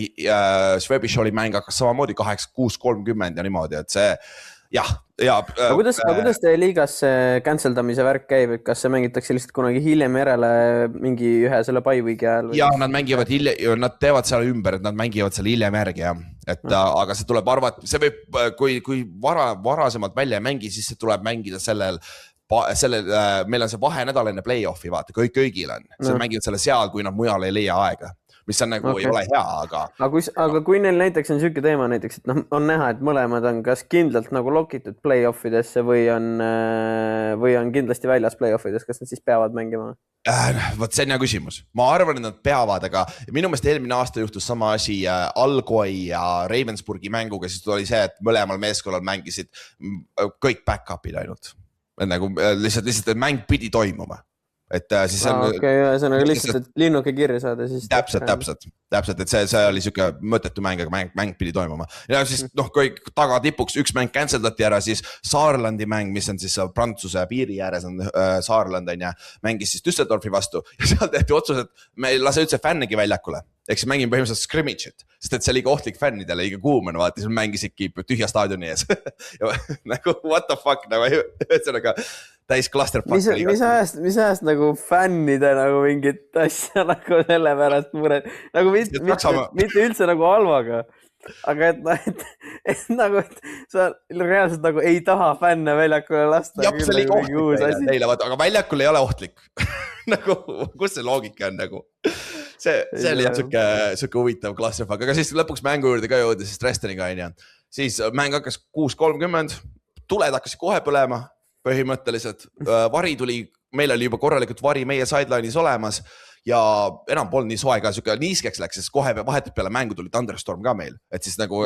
Schwäbisch oli mäng hakkas samamoodi 8:30 ja niimoodi, et see aga kuidas teie liigas canceldamise värk käib, et kas see mängitakse lihtsalt kunagi hiljem järele mingi ühe selle bye-weeki ajal? Ja nad mängivad hiljem, nad teevad seal ümber, et nad mängivad seal hiljem järgi ja. Et, aga see tuleb arvata, see võib, kui varasemalt välja ei mängi, siis see tuleb mängida meil on see vahenädal enne play-offi, vaata, kõigil on. See mängivad selle seal, kui nad mujal ei leia aega. Mis on nagu ei ole hea, aga... Aga kui neil näiteks on selline teema näiteks, et on näha, et mõlemad on kas kindlalt nagu lokitud play-offidesse või on kindlasti väljas play-offides, kas nad siis peavad mängima? Võt, see on hea küsimus. Ma arvan, et nad peavad, aga minu meelest eelmine aasta juhtus sama asi Algoi ja Ravensburgi mänguga, siis oli see, et mõlemal meeskonnal mängisid kõik back-upid ainult. Nagu lihtsalt mäng pidi toimuma. et siis ühesõnaga lihtsalt, et linnuke kirja saada, siis täpselt, et see oli siuke mõttetu mäng, aga mäng pidi toimuma. Ja siis kui tagatipuks üks mäng canceldati ära, siis Saarlandi mäng, mis on siis Prantsuse piiri ääres on Saarland, mängis siis Düsseldorfi vastu ja seal tehti otsus, et me ei lase üldse fännegi väljakule. Eks mängime põhimõtteliselt scrimmage'it, sest et see oli ohtlik fännidele, liiga kuum on, vaata, siis mängisidki tühja staadioni ees. Ja nagu what the fuck, nagu ühesõnaga täis clusterfuck. Mis ajast nagu fännide nagu mingit asja nagu selle pärast mured, nagu mitte üldse nagu halvaga, aga et nagu, et sa reaalselt nagu ei taha fänne väljakule lasta. Jah, see oli ohtlik neile, aga väljakul ei ole ohtlik. Nagu, kus see loogika on nagu? See oli jah suke huvitav clusterfuck, aga siis lõpuks mängu juurde ka jõuda, siis Dresdeniga on. Siis mäng hakkas 6:30, tuled hakkasid kohe põlema põhimõtteliselt. Vari tuli, meil oli juba korralikult vari meie sideline'is olemas ja enam polnud nii soe ka, suke niiskeks läks, sest kohe vahetult peale mängu tuli Thunderstorm ka meil. Et siis nagu,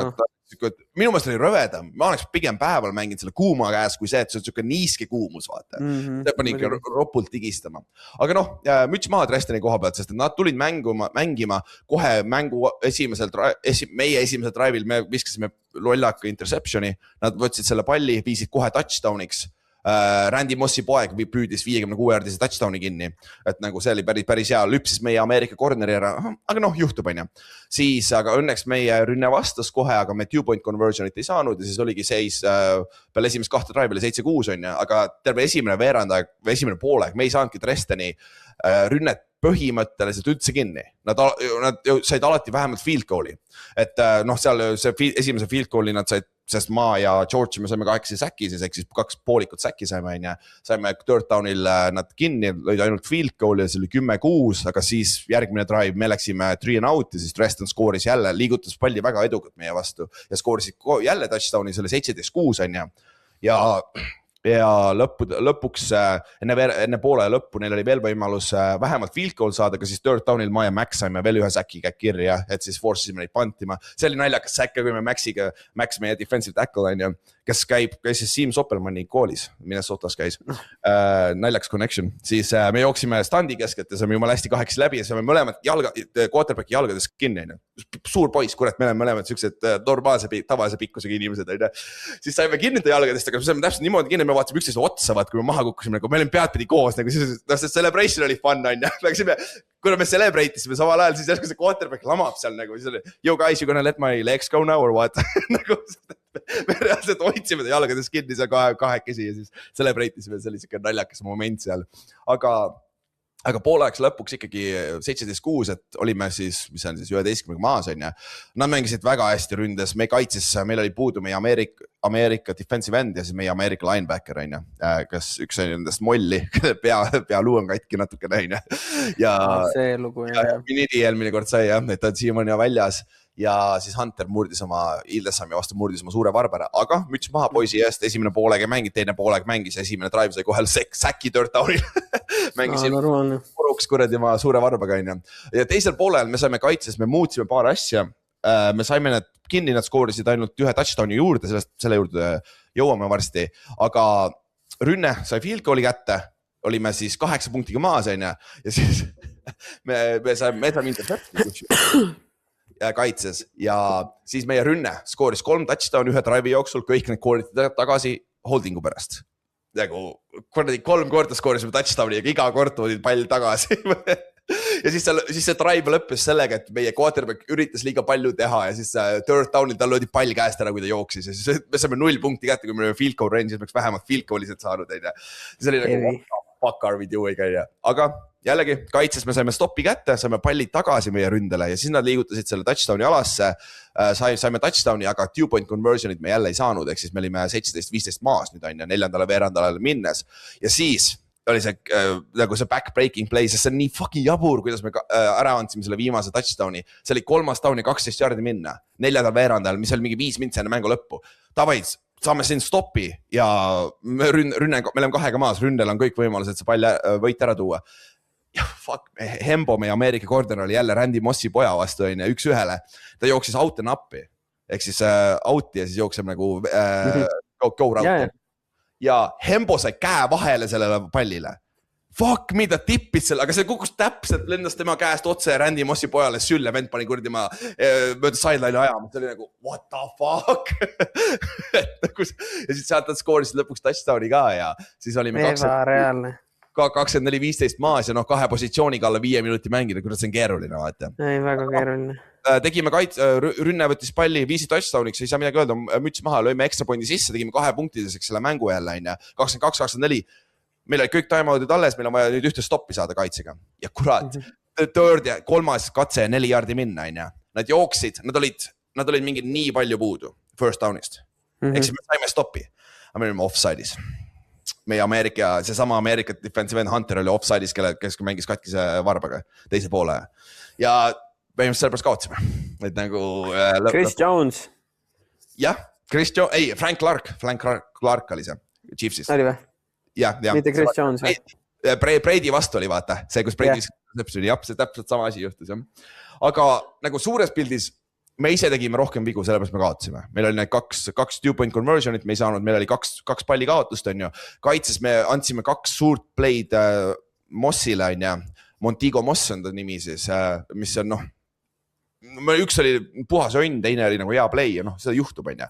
minu mõelest oli rõvedam, ma oleks pigem päeval mänginud selle kuuma käes, kui see, et see on suke niiske kuumus, vaata. See pani ikka ropult tigistama. Aga müts maha Dresdeni koha pealt, sest nad tulid mängima kohe mängu meie esimesel drive'il, me viskasime lollaka interceptioni, nad võtsid selle palli, viisid kohe touchdowniks. Randy Mossi poeg püüdis 56-jaardise touchdowni kinni, et nagu see oli päris hea, lüpsis meie Ameerika corneri ära, aga juhtub on. Siis aga õnneks meie rünne vastas kohe, aga me 2-point conversionit ei saanud ja siis oligi seis peale esimest 2 drive'ile 7-6 on, aga terve esimene veerandaeg või esimene pooleg, me ei saanudki Dresdeni rünnet põhimõtteliselt üldse kinni. Nad said alati vähemalt field goal'i. Et seal see esimese field goal'i nad said, sest ma ja George me saime 8 säki, siis 2 poolikut säki saime, saime third down'il nad kinni, lõid ainult field goal'i ja see oli 10-6, aga siis järgmine drive me läksime 3 and out ja siis Dresden skooris jälle, liigutas palli väga edukalt meie vastu ja skoorisid jälle touchdown'i, see oli 17-6 on ja lõpuks enne poole lõppu neil oli veel võimalus vähemalt field goal saada, aga siis third down'il ma ja Max saime veel ühe säki kirja, et siis force'isime neid pantima. See oli naljakas säkke, kui me Max meie defensive tackle on, kes käis siis Siim Soppelmanni koolis, Minnesotas käis, naljakas connection. Siis me jooksime standi keskelt ja saime jumala hästi 8 läbi ja saime mõlemad quarterbacki jalgades kinni. Suur poiss, kurat, me oleme mõlemad sellised tavalise pikkusega inimesed. Siis saime kinni jalgadest, aga me saime täpselt niimoodi kinni, me vaatasime üksteise otsa, kui me maha kukkusime, me olime peadpidi koos, see celebration oli fun, kuna me celebrate'isime samal ajal, siis järsku see quarterback lamab seal, siis oli, yo guys, you gonna let my legs go now or what? Me reaalselt hoidsime ta jalgades kinni seal kahekesi ja siis celebrate'isime, see oli siuke naljakas moment seal, aga pooleks lõpuks ikkagi 17-6, et olime siis, mis on siis 11 maas on. Nad mängisid väga hästi ründes, me kaitses, meil oli puudu meie Ameerika defensive end ja siis meie Ameerika linebacker on, kes üks on nendest molli, pea luu on katki natuke näin. Ja see lugu Minidi eelmine kord sai et ta on siiamaani väljas. Ja siis Hunter Ildessami vastu murdis oma suure varbara, aga müts maha poisi eest, esimene poolega mängid, teine poolega mängis, esimene drive sai kohal säki third down'il. Mängisin puruks kuradi oma suure varbaga on. Ja teisel poolel me saime kaitses, me muutsime paar asja, me saime need kinni, nad skoorisid ainult ühe touchdowni juurde, selle juurde jõuame varsti, aga rünne sai field goal'i kätte, olime siis 8 punktiga maas on ja siis me saime interception kaitses ja siis meie rünne skooris 3 touchdown ühe drive'i jooksul, kõik need kooliti tagasi holdingu pärast. Nagu 3 korda skoorisime touchdowni ja iga kord toodi pall tagasi. Ja siis see drive lõppes sellega, et meie quarterback üritas liiga palju teha ja siis third down'il tal löödi pall käest ära, kui ta jooksis ja siis me saime 0 punkti kätte, kui me olime field goal range'is, peaks vähemalt field goal'ised saanud. See oli nagu fuck are we doing, aga jällegi kaitses me saime stoppi kätte, saime palli tagasi meie ründele ja siis nad liigutasid selle touchdowni alasse, saime touchdowni, aga 2-point conversionit me jälle ei saanud, ehk siis me olime 17-15 maas nüüd on ja 4. veerandalale minnes ja siis oli see nagu see back-breaking play, sest see on nii fucking jabur, kuidas me ära andsime selle viimase touchdowni, see oli 3. down ja 12 jaardi minna 4. veerandal, mis oli mingi 5 minti enne mängu lõppu, tavais saame siin stoppi ja me oleme 2 maas, ründel on kõik võimalused see pall võit ära tuua. Ja fuck, Hembo meie Ameerika corner oli jälle Randy Mossi poja vastu 1-1, ta jooksis out and up'i, ehk siis out'i ja siis jookseb nagu go route. Ja Hembo sai käe vahele sellele pallile. fuck me, ta tippis selle, aga see kukkus täpselt, lendas tema käest otse Randy Mossi pojale sülle, vend pani kurdi ma mööda sideline'i ajama, see oli nagu what the fuck ja siis sealt nad skoorisid lõpuks touchdowni ka ja siis olime ebareaalne. 24-15 maas ja 2 positsiooniga alla 5 minuti mängida, kuidas see on keeruline, vaata. Ei, väga keeruline. Tegime rünne võttis palli, viisi touchdowniks, ei saa midagi öelda, müts maha, lõime ekstra pointi sisse, tegime 2 punktideseks selle mängu jälle, 22-24. Meil oli kõik timeout'id alles, meil on vaja nüüd ühte stoppi saada kaitsega. Ja kurat, third ja 3. katse 4 jaardi minna, nad jooksid, nad olid mingi nii palju puudu first down'ist. Eks me saime stoppi, aga me olime offside'is. Meie seesama Ameerika defensive end Hunter oli offside'is, kes mängis katkise varbaga teise poole. Ja põhimõtteliselt sellepärast kaotsime. Et nagu, Chris Jones. Jah, Frank Clark oli see, Chiefsist. Oli või? Ja. Mitte Chris Jones. Brady vastu oli vaata, see kus Brady see täpselt sama asi juhtus. Aga nagu suures pildis me ise tegime rohkem vigu, sellepärast me kaotasime. Meil oli need 2 2-point conversionit, me ei saanud, meil oli 2 palli kaotust, on ju. Kaitses me andsime 2 suurt play'd Mossile, on ju. Montigo Moss on ta nimi siis, mis on üks oli puhas õnn, teine oli nagu hea play ja seda juhtub, on ju.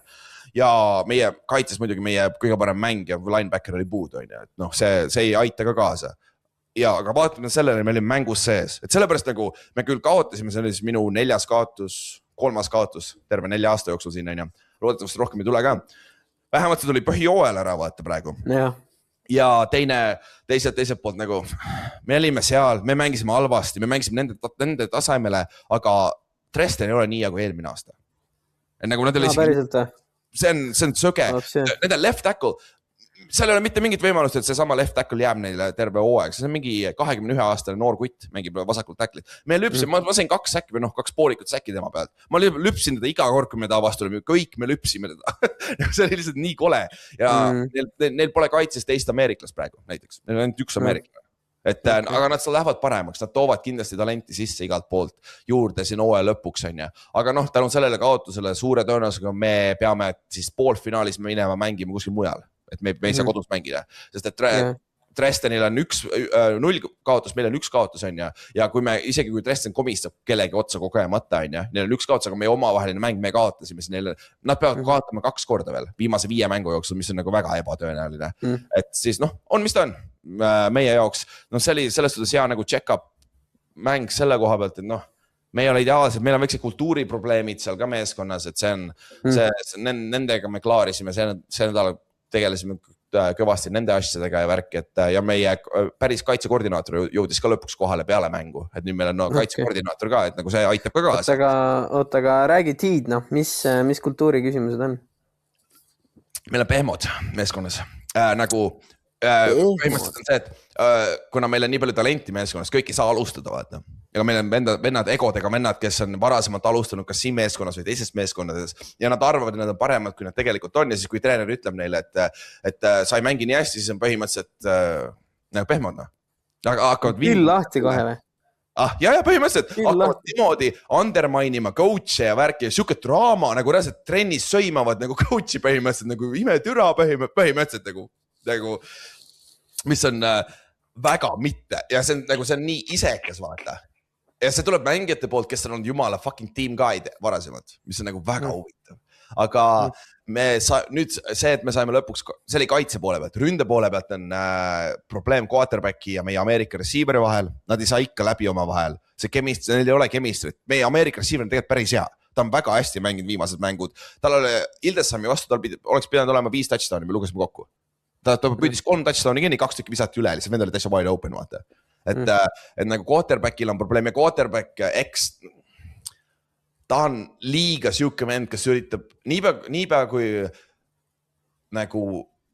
Ja meie kaitses muidugi meie kõige parem mäng ja linebacker oli puudu, on ju. Et see ei aita ka kaasa. Ja aga vaatame sellele, me olime mängus sees. Et sellepärast nagu me küll kaotasime, see oli siis minu 4. kaotus, 3. kaotus terve 4 aasta jooksul siin, on ju. Loodetavasti rohkem ei tule ka. Vähemalt see tuli põhijooel ära vaata praegu. Ja teiselt poolt nagu me olime seal, me mängisime halvasti, me mängisime nende tasemele, aga Dresden ei ole nii nagu eelmine aasta. Nagu nad oli päriselt või? See on söge. Nende left tackle, seal ei ole mitte mingit võimalust, et see sama left tackle jääb neile terve hooaeg. See on mingi 21-aastane noor kutt, mängib vasakult tacklit. Me lüpsin, ma sain 2 säkki või 2 poolikut säkki tema pealt. Ma lüpsin teda iga kord, kui me ta vastu olime. Kõik me lüpsime teda. See oli lihtsalt nii kole. Ja neil pole kaitses teist ameeriklast praegu näiteks. Neil on ainult üks ameeriklane. Aga nad lähevad paremaks, nad toovad kindlasti talenti sisse igalt poolt juurde siin hooaja lõpuks, on ju. Aga tänu sellele kaotusele suure tõenäosusega me peame siis poolfinaalis minema mängima kuskil mujal, et me ei saa kodus mängida, sest et Dresdenil on 0 kaotus, meil on 1 kaotus, on ju. Ja isegi kui Dresden komistab kellegi otsa kogemata, on ju, neil on 1 kaotus, aga meie omavaheline mäng, me kaotasime, nad peavad kaotama 2 korda veel viimase 5 mängu jooksul, mis on nagu väga ebatõenäoline. Et siis on, mis ta on meie jaoks. See oli selles suhtes hea nagu check-up mäng selle koha pealt, et me ei ole ideaalsed, meil on väikse kultuuriprobleemid seal ka meeskonnas, et nendega me klaarisime, see nädal tegelesime kõvasti nende asjadega ja värki, ja meie päris kaitsekoordinaator jõudis ka lõpuks kohale peale mängu, et nüüd meil on kaitsekoordinaator ka, et nagu see aitab ka kaasa. Aga räägi Tiid, mis kultuuri küsimused on? Meil on pehmod meeskonnas, nagu põhimõtteliselt on see, et kuna meil on nii palju talenti meeskonnas, kõik ei saa alustada, vaata. Ega meil on vennad egodega vennad, kes on varasemalt alustanud kas siin meeskonnas või teises meeskonnades ja nad arvavad, et nad on paremad, kui nad tegelikult on ja siis kui treener ütleb neile, et sa ei mängi nii hästi, siis on põhimõtteliselt pehmod. Küll lahti kohe või? Ja põhimõtteliselt hakkavad niimoodi undermainima coach'e ja värki ja siuke draama, nagu reaalselt trennis sõimavad nagu coach'i põhimõtteliselt, nagu imetüra põhimõtteliselt nagu, mis on väga mitte ja see on nii isekas, vaata. Ja see tuleb mängijate poolt, kes on olnud jumala fucking team guide varasemalt, mis on nagu väga huvitav. Aga nüüd see, et me saime lõpuks, see oli kaitse poole pealt, ründe poole pealt on probleem quarterbacki ja meie Ameerika receiver'i vahel. Nad ei saa ikka läbi oma vahel. Neil ei ole chemistry't. Meie Ameerika receiver on tegelikult päris hea. Ta on väga hästi mänginud viimased mängud. Tal oli Ildessami vastu, tal oleks pidanud olema 5 touchdowni, me lugesime kokku. Ta püüdis 3 touchdowni kinni, 2 tükki visati üle, lihtsalt vend oli täitsa wide open, vaata. Et nagu quarterbackil on probleem ja quarterback ta on liiga siuke vend, kes üritab niipea kui nagu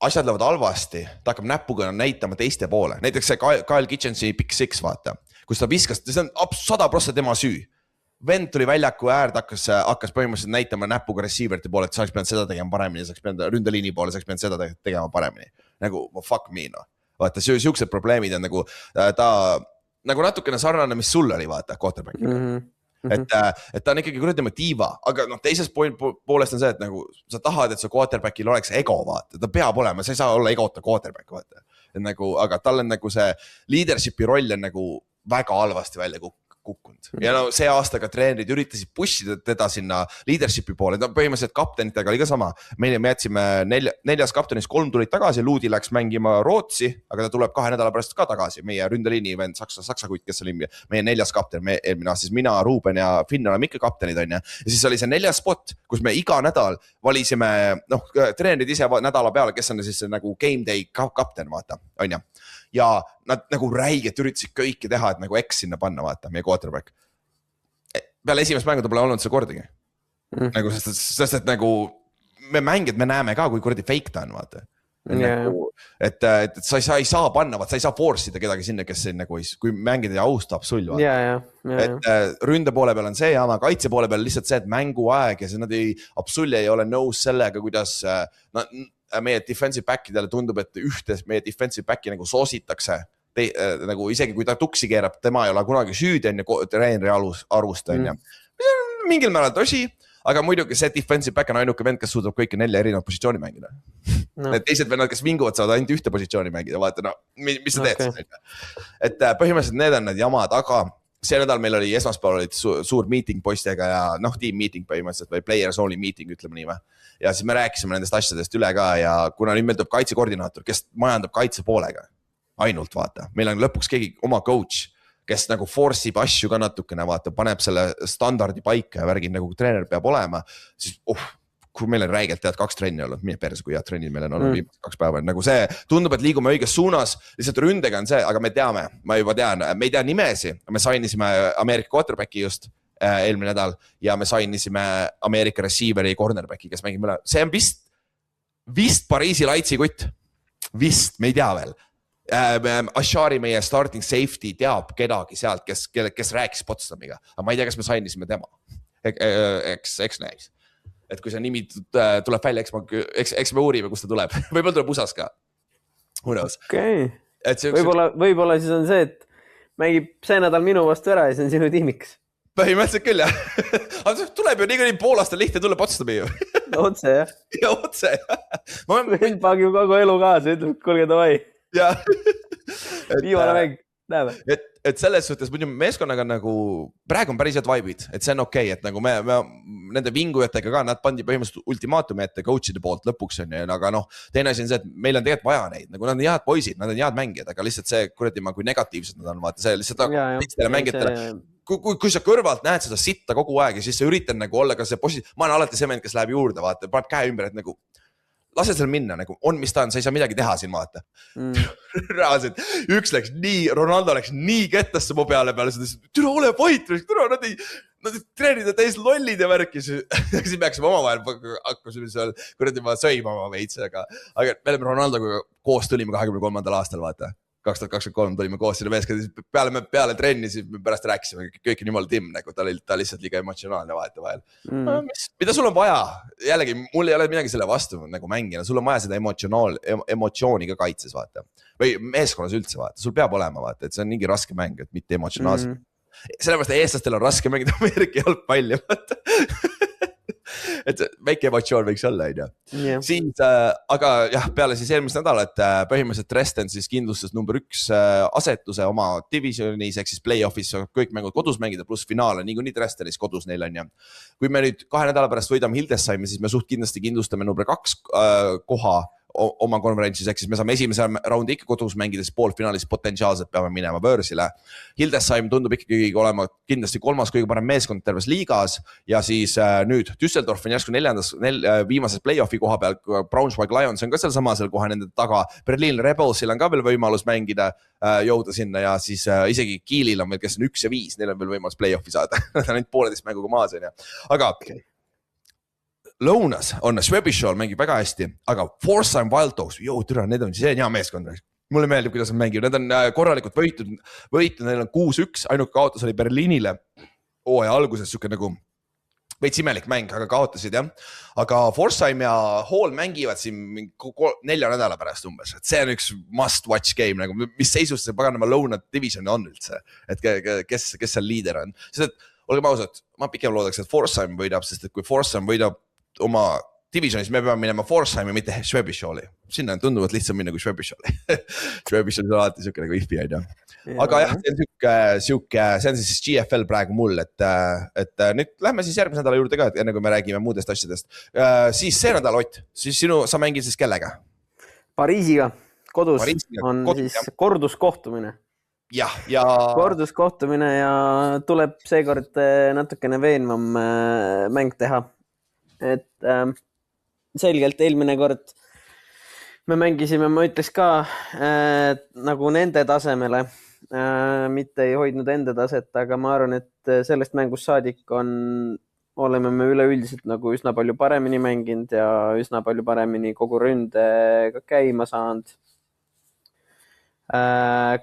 asjad lähevad halvasti, ta hakkab näpuga näitama teiste poole. Näiteks see Kyle Kitchensi Pick 6, vaata, kus ta viskas, see on 100% tema süü. Vend tuli väljaku äärd, hakkas põhimõtteliselt näitama näpuga receiver'ite poole, et sa oleks pidanud seda tegema paremini, sa oleks pidanud ründeliini poole, sa oleks pidanud seda tegema paremini. Nagu fuck me, Vaata, siuksed probleemid on nagu ta nagu natukene sarnane, mis sul oli, vaata, quarterback'iga. Et ta on ikkagi kuradi motiiva, aga teisest poolest on see, et nagu sa tahad, et su quarterback'il oleks ego, vaata, ta peab olema, sa ei saa olla egota quarterback, vaata. et nagu, aga tal on nagu see leadership'i roll on nagu väga halvasti välja kukkunud ja no see aasta ka treenerid üritasid pushida teda sinna leadership'i poole, põhimõtteliselt kaptenitega oli ka sama, me jätsime neljas kaptenist 3 tulid tagasi, Luudi läks mängima Rootsi, aga ta tuleb 2 nädala pärast ka tagasi, meie ründeliini vend Saksa kutt, kes oli meie 4. kapten, eelmine aasta, siis mina, Ruuben ja Finn oleme ikka kaptenid on ja siis oli see 4. spot, kus me iga nädal valisime, noh, treenerid ise nädala peale, kes on siis nagu game day kapten, vaata, on ja. Ja nad nagu räiget üritasid kõike teha, et nagu X sinna panna, vaata, meie quarterback. Peale esimest mängu ta pole olnud see kordagi. Nagu, sest et nagu me mängid, me näeme ka, kui kuradi fake ta on, vaata. Nagu, et sa ei saa panna, vaata, sa ei saa force'ida kedagi sinna, kes nagu, kui mängida ja austab sul, vaata. Et ründe poole peal on see jama, kaitse poole peal lihtsalt see, et mängu aeg ja see absoluutselt ei ole nõus sellega, kuidas meie defensive backidele tundub, et meie defensive backi nagu soositakse, nagu isegi kui ta tuksi keerab, tema ei ole kunagi süüdi enne treeneri arvust, on ja. Mingil määral tõsi, aga muidugi see defensive back on ainuke vend, kes suudab kõiki 4 erinevat positsiooni mängida. Need teised vennad, kes vinguvad, saavad ainult ühte positsiooni mängida, vaata, no, mis sa teed? Et põhimõtteliselt need on need jamad, aga see nädal meil oli esmaspäeval olid suur meeting poistega ja noh, team meeting põhimõtteliselt või players only meeting, ütleme nii. Ja siis me rääkisime nendest asjadest üle ka ja kuna nüüd meil tuleb kaitsekoordinaator, kes majandab kaitse poolega, ainult vaata, meil on lõpuks keegi oma coach, kes nagu force'ib asju ka natukene, vaata, paneb selle standardi paika ja värgid nagu treener peab olema, siis kui meil on räigelt tead 2 trenni olnud, mine perse, kui head trennid meil on olnud viimased 2 päeva, nagu see tundub, et liigume õiges suunas, lihtsalt ründega on see, aga me teame, ma juba tean, me ei tea nimesi, me sainisime Ameerika quarterbacki just eelmine nädal ja me sainisime Ameerika receiveri cornerbacki, kes mängib üle, see on vist Pariisi Lightsi kutt, vist, me ei tea veel. Ashari, meie starting safety teab kedagi sealt, kes rääkis Potsdamiga, aga ma ei tea, kas me sainisime tema, eks näis. Et kui see nimi tuleb välja, eks me uurime, kust ta tuleb. Võib-olla tuleb USAs ka. Who knows? Okay. Võib-olla siis on see, et mängib see nädal minu vastu ära ja see on sinu tiimiks. Põhimõtteliselt küll, jah. Aga tuleb ju nii poolasta lihtne tuleb Potsdami ju. Otse, jah. Ja otse, jah. Vend pagib kogu elu kaasa, ütleb, kulge davai. Jah. Viimane mäng, näeme. Et selles suhtes muidu meeskonnaga nagu praegu on päris head vibe'id, et see on okei, et nagu me nende vingujatega ka, nad pandi põhimõtteliselt ultimaatumi ette coach'ide poolt lõpuks on ja, aga noh, teine asi on see, et meil on tegelikult vaja neid, nagu nad on head poisid, nad on head mängijad, aga lihtsalt see kuradi kui negatiivsed nad on, vaata see lihtsalt teistele mängijatele. Kui sa kõrvalt näed seda sitta kogu aeg ja siis sa üritad nagu olla ka see ma olen alati see vend, kes läheb juurde, vaata, paneb käe ümber, et nagu lase seal minna, nagu on, mis ta on, sa ei saa midagi teha siin, vaata. Reaalselt, üks läks nii, Ronaldo läks nii kettasse mu peale, türa ole vait, nad treenid täis lollid ja värkis. Siis peaksime oma vahel hakkusime seal kuradi sõima oma veits, aga me oleme Ronaldoga koos tulime 23. aastal, vaata. 2023 tulime koos sinna meeskond, peale trenni, siis me pärast rääkisime kõik on jumala timm, nagu ta lihtsalt liiga emotsionaalne vaata vahel. Mida sul on vaja? Jällegi, mul ei ole midagi selle vastu nagu mängina, sul on vaja seda emotsiooni ka kaitses, vaata. Või meeskonnas üldse, vaata, sul peab olema, vaata, et see on mingi raske mäng, et mitte emotsionaalselt. Sellepärast eestlastel on raske mängida Ameerika jalgpalli, vaata. Et väike emotsioon võiks olla, on ju. Siis, aga jah, peale siis eelmist nädal, et põhimõtteliselt Dresden siis kindlustas number 1 asetuse oma divisionis, ehk siis play-offis kõik mängud kodus mängida, pluss finaal on nii Dresdenis kodus neil on ja. Kui me nüüd 2 nädala pärast võidame Hildesheimi, siis me suht kindlasti kindlustame number 2 koha oma konverentsis, ehk siis me saame esimese raundi ikka kodus mängides poolfinaalis potentsiaalselt peame minema Börsile. Hildesheim tundub ikkagi olema kindlasti 3. kõige parem meeskond terves liigas ja siis nüüd Düsseldorf on järsku 4. viimases play-offi koha peal, Braunschweig Lions on ka seal samasel koha nende taga, Berliin Rebelsil on ka veel võimalus mängida, jõuda sinna ja siis isegi Kiilil on veel, kes on 1 ja 5, neil on veel võimalus play-offi saada, nad on ainult 1,5 mänguga maas, aga lõunas on Schwäbischal mängib väga hästi, aga Forsheim Wild Dogs, need on siis hea meeskond. Mulle meeldib, kuidas nad mängivad, nad on korralikult võitud, neil on 6-1, ainult kaotus oli Berliinile hooaja alguses siuke nagu veits imelik mäng, aga kaotasid jah. Aga Forsheim ja Hall mängivad siin 4 nädala pärast umbes, et see on üks must watch game, nagu, mis seisus see paganama lõuna division on üldse, et kes seal liider on. Sest et olgem ausad, ma pigem loodaks, et Forsheim võidab, sest et kui Forsheim võidab oma divisionis me peame minema Forsheimi, mitte Schwäbischoli. Sinna on tunduvalt lihtsam minna kui Schwäbischoli. Schwäbischoli on alati siuke nagu ifpi, on ju. Aga jah, see on siis GFL praegu mul, et nüüd lähme siis järgmise nädala juurde ka, enne kui me räägime muudest asjadest. Siis see nädal, Ott, siis sa mängid siis kellega? Pariisiga, kodus on kodus, siis korduskohtumine. Ja. Korduskohtumine ja tuleb seekord natukene veenvam mäng teha. Et selgelt eelmine kord me mängisime, ma ütleks ka nagu nende tasemele, mitte ei hoidnud enda taset, aga ma arvan, et sellest mängust saadik oleme me üleüldiselt nagu üsna palju paremini mänginud ja üsna palju paremini kogu ründega käima saanud.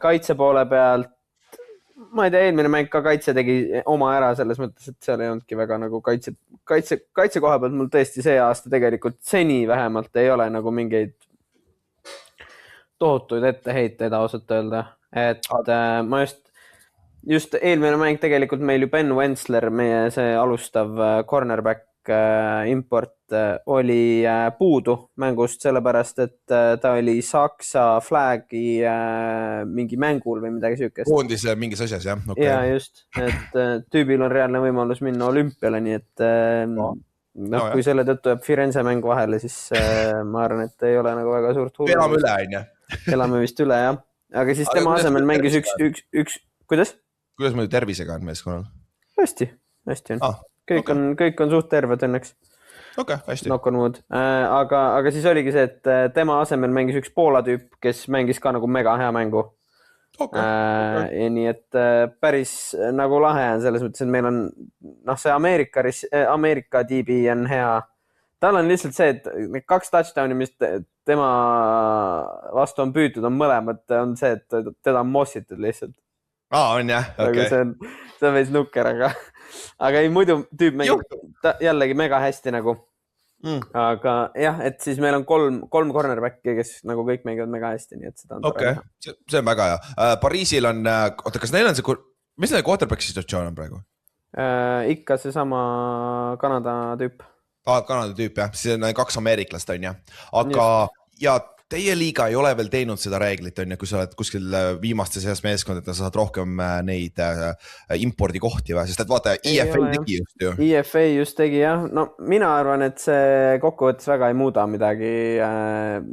Kaitse poole pealt, ma ei tea, eelmine mäng ka kaitse tegi oma ära selles mõttes, et seal ei olnudki väga nagu kaitse koha pealt mul tõesti see aasta tegelikult seni vähemalt ei ole nagu mingeid tohutuid etteheiteid ausalt öelda. Et ma just eelmine mäng tegelikult meil ju Ben Wensler, meie see alustav cornerback import oli puudu mängust sellepärast, et ta oli Saksa flagi mingi mängul või midagi süükest. Koondis mingis asjas, jah? Okay. Ja just, et tüübil on reaalne võimalus minna olümpiale, nii et kui selle tõttu jääb Firenze mäng vahele, siis ma arvan, et ei ole nagu väga suurt huvi. Elame üle, on ju? Elame vist üle, jah. Aga siis tema asemel mängis üks, kuidas? Kuidas muidu tervisega on meeskonnal? Hästi on. Kõik on suht terved õnneks. Okay, hästi. Knock on wood. Aga siis oligi see, et tema asemel mängis üks Poola tüüp, kes mängis ka nagu mega hea mängu. Okay. Nii et päris nagu lahe on selles mõttes, et meil on see Ameerika tiibi on hea. Tal on lihtsalt see, et 2 touchdowni, mis tema vastu on püütud, on mõlemad, on see, et teda on mossitud lihtsalt. On jah, okei. See on veits nukker, aga ei muidu tüüp mängib jällegi mega hästi nagu. Aga jah, et siis meil on 3 cornerbacki, kes nagu kõik mängivad mega hästi, nii et seda on tore. See on väga hea. Pariisil on, kas neil on see, mis neil quarterback situatsioon on praegu? Ikka see sama Kanada tüüp. Kanada tüüp, jah. See on 2 ameeriklast, on jah. Aga ja teie liiga ei ole veel teinud seda reeglit, on ja kui sa oled kuskil viimaste seas meeskond, et sa saad rohkem neid impordi kohti või, sest et vaata, IFA tegi just ju. IFA just tegi, jah. No mina arvan, et see kokkuvõttes väga ei muuda midagi,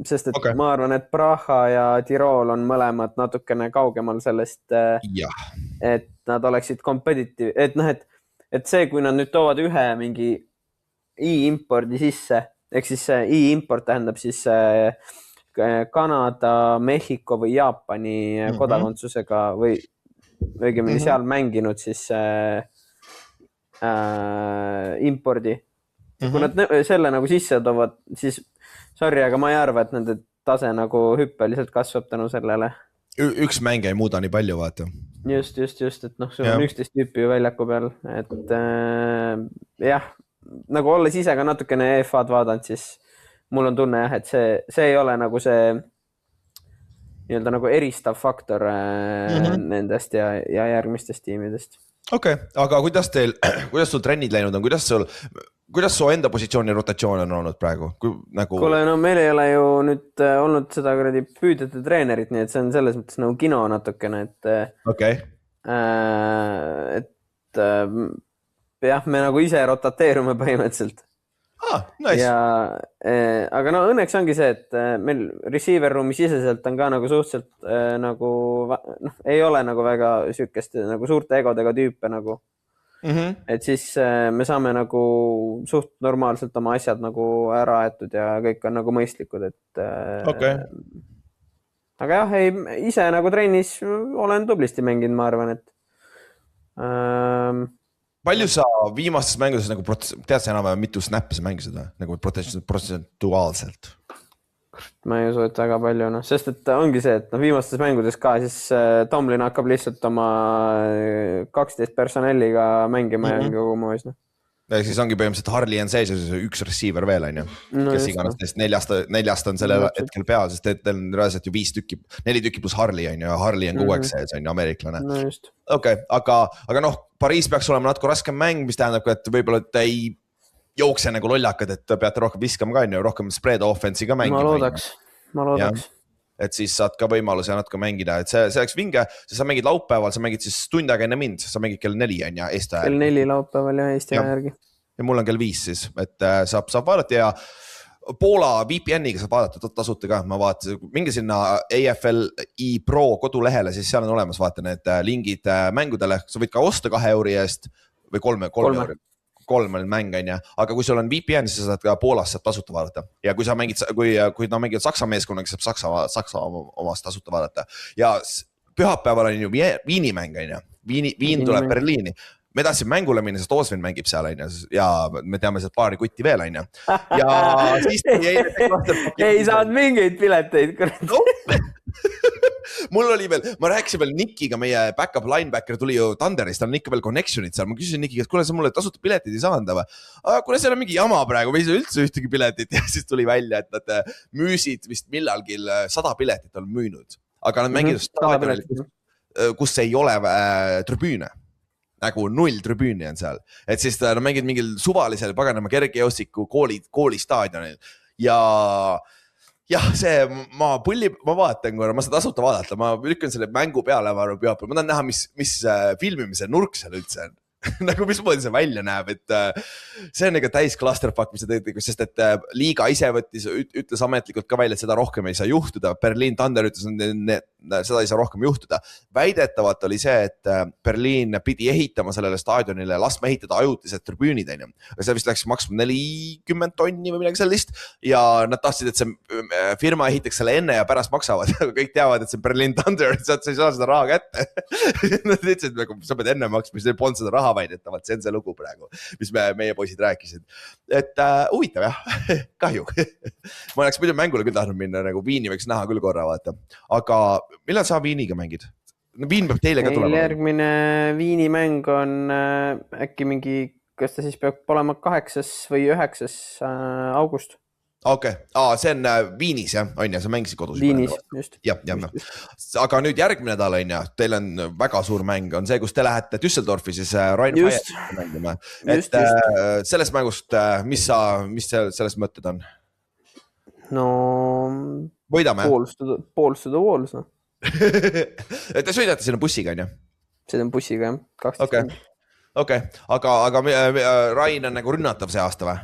sest et ma arvan, et Praha ja Tirol on mõlemad natukene kaugemal sellest, et nad oleksid competitive, et see, kui nad nüüd toovad ühe mingi i-impordi sisse, ehk siis i-import tähendab siis Kanada, Mehhiko või Jaapani kodakondsusega või õigemini seal mänginud siis impordi. Kui nad selle nagu sisse toovad, siis sorry, aga ma ei arva, et nende tase nagu hüppeliselt kasvab tänu sellele. Üks mäng ei muuda nii palju, vaata. Just, et sul on 11 tüüpi väljaku peal, et jah, nagu olles ise ka natukene EFA-d vaadanud, siis mul on tunne, et see ei ole nagu see nii-öelda nagu eristav faktor nendest ja järgmistest tiimidest. Okei, aga kuidas sul trennid läinud on? Kuidas su enda positsiooni rotatsioon on olnud praegu? Kuule, no meil ei ole ju nüüd olnud seda püüdjate treenerit, nii et see on selles mõttes nagu kino natukene, et jah, me nagu ise rotateerume põhimõtteliselt. Nice. Aga no õnneks ongi see, et meil receiver ruumi siseselt on ka nagu suhteliselt nagu, ei ole nagu väga sükest nagu suurte egodega tüüpe nagu. Et siis me saame nagu suht normaalselt oma asjad nagu ära aetud ja kõik on nagu mõistlikud, et aga jah, ise nagu trennis olen tublisti mänginud, ma arvan, et palju sa viimastes mängudes nagu tead sa enam mitu snappi sa mängisid või? Nagu protsentuaalselt? Ma ei usu, et väga palju, sest et ongi see, et viimastes mängudes ka siis Tomlin hakkab lihtsalt oma 12 personelliga mängima ja kogu moes. Ja siis ongi põhimõtteliselt Harley on sees ja üks receiver veel, on ju, kes iganes teist neljast on sellel hetkel peal, sest et on reaalselt ju 4 tükki plus Harley on ju, ja Harley on kogu aeg sees, on ju, ameeriklane. Okei, aga Pariis peaks olema natuke raskem mäng, mis tähendab, et võib-olla et ei jookse nagu lollakad, et peate rohkem viskama ka, rohkem spread offense'i ka mängima. Ma loodaks. Et siis saad ka võimaluse natuke mängida, et see oleks vinge, sa mängid laupäeval, sa mängid siis tund aega enne mind, sa mängid kell 4 on ja Eesti aja. Kell 4 laupäeval ja Eesti aja järgi. Ja mul on kell 5 siis, et saab vaadata ja Poola VPN-iga saab vaadata tasuta ka, ma vaatasin, mingi sinna AFLi Pro kodulehele, siis seal on olemas, vaata need lingid mängudele, sa võid ka osta 2 euri eest või 3 euri. 3 on mäng on ja, aga kui sul on VPN, siis sa saad ka Poolas saab tasuta vaadata ja kui sa mängid, kui nad mängivad Saksa meeskonnaga, saab Saksa omast tasuta vaadata ja pühapäeval on ju Viini mäng on ja, Viin tuleb Berliini. Me tahtsime mängule minna, sest Osvin mängib seal on ja me teame sealt paari kutti veel on ja siis ei saanud mingeid pileteid. Mul oli veel, ma rääkisin veel Nikiga, meie back-up linebacker tuli ju Thunderist, tal on ikka veel connection'id seal, ma küsisin Nikiga, et kuule sa mulle tasuta piletid ei saanud või? Kuule seal on mingi jama praegu, me ei saa üldse ühtegi piletit ja siis tuli välja, et nad müüsid vist millalgi 100 piletit on müünud, aga nad mängivad staadionil, kus ei ole tribüüne. Nagu 0 tribüüni on seal, et siis ta mängid mingil suvalisel paganama kergejõustiku kooli staadionil ja see, ma vaatan korra, ma seda tasuta vaadata, ma lükkan selle mängu peale, ma tahan näha, mis filmimise nurk seal üldse on. Nagu mismoodi see välja näeb, et see on täis clusterfuck, mis see teeb, sest et liiga ise ütles ametlikult ka välja, et seda rohkem ei saa juhtuda. Berliin Thunder ütles, seda ei saa rohkem juhtuda. Väidetavalt oli see, et Berliin pidi ehitama sellele staadionile, laskma ehitada ajutised tribüünid. See vist läks maksma 40 tonni või midagi sellist ja nad tahtsid, et see firma ehitaks selle enne ja pärast maksavad. Kõik teavad, et see Berliin Thunder, sa ei saa seda raha kätte. Nad ütlesid, et sa pead enne maksma, siis ei polnud seda raha väidetavalt, see on see lugu praegu, mis meie poisid rääkisid. Et huvitav jah, kahju. Ma oleks muidu mängule küll tahtnud minna, nagu Viini võiks näha küll korra vaata. Aga millal sa Viiniga mängid? Viin peab teile ka tulema. Järgmine Viini mäng on äkki mingi, kas ta siis peab olema 8. või 9. august. Okei, see on Viinis jah, on ja sa mängisid kodus. Viinis, just. Ja. Aga nüüd järgmine nädal on ja, teil on väga suur mäng, on see, kus te lähete Düsseldorfi, siis Ryan Fire mängima. Et sellest mängust, mis sellest mõtted on? No, võidame. Balls to the walls. Te sõidate sinna bussiga, on ja? Sõidan bussiga, jah. 12. Okei, aga Ryan on nagu rünnatav see aasta või?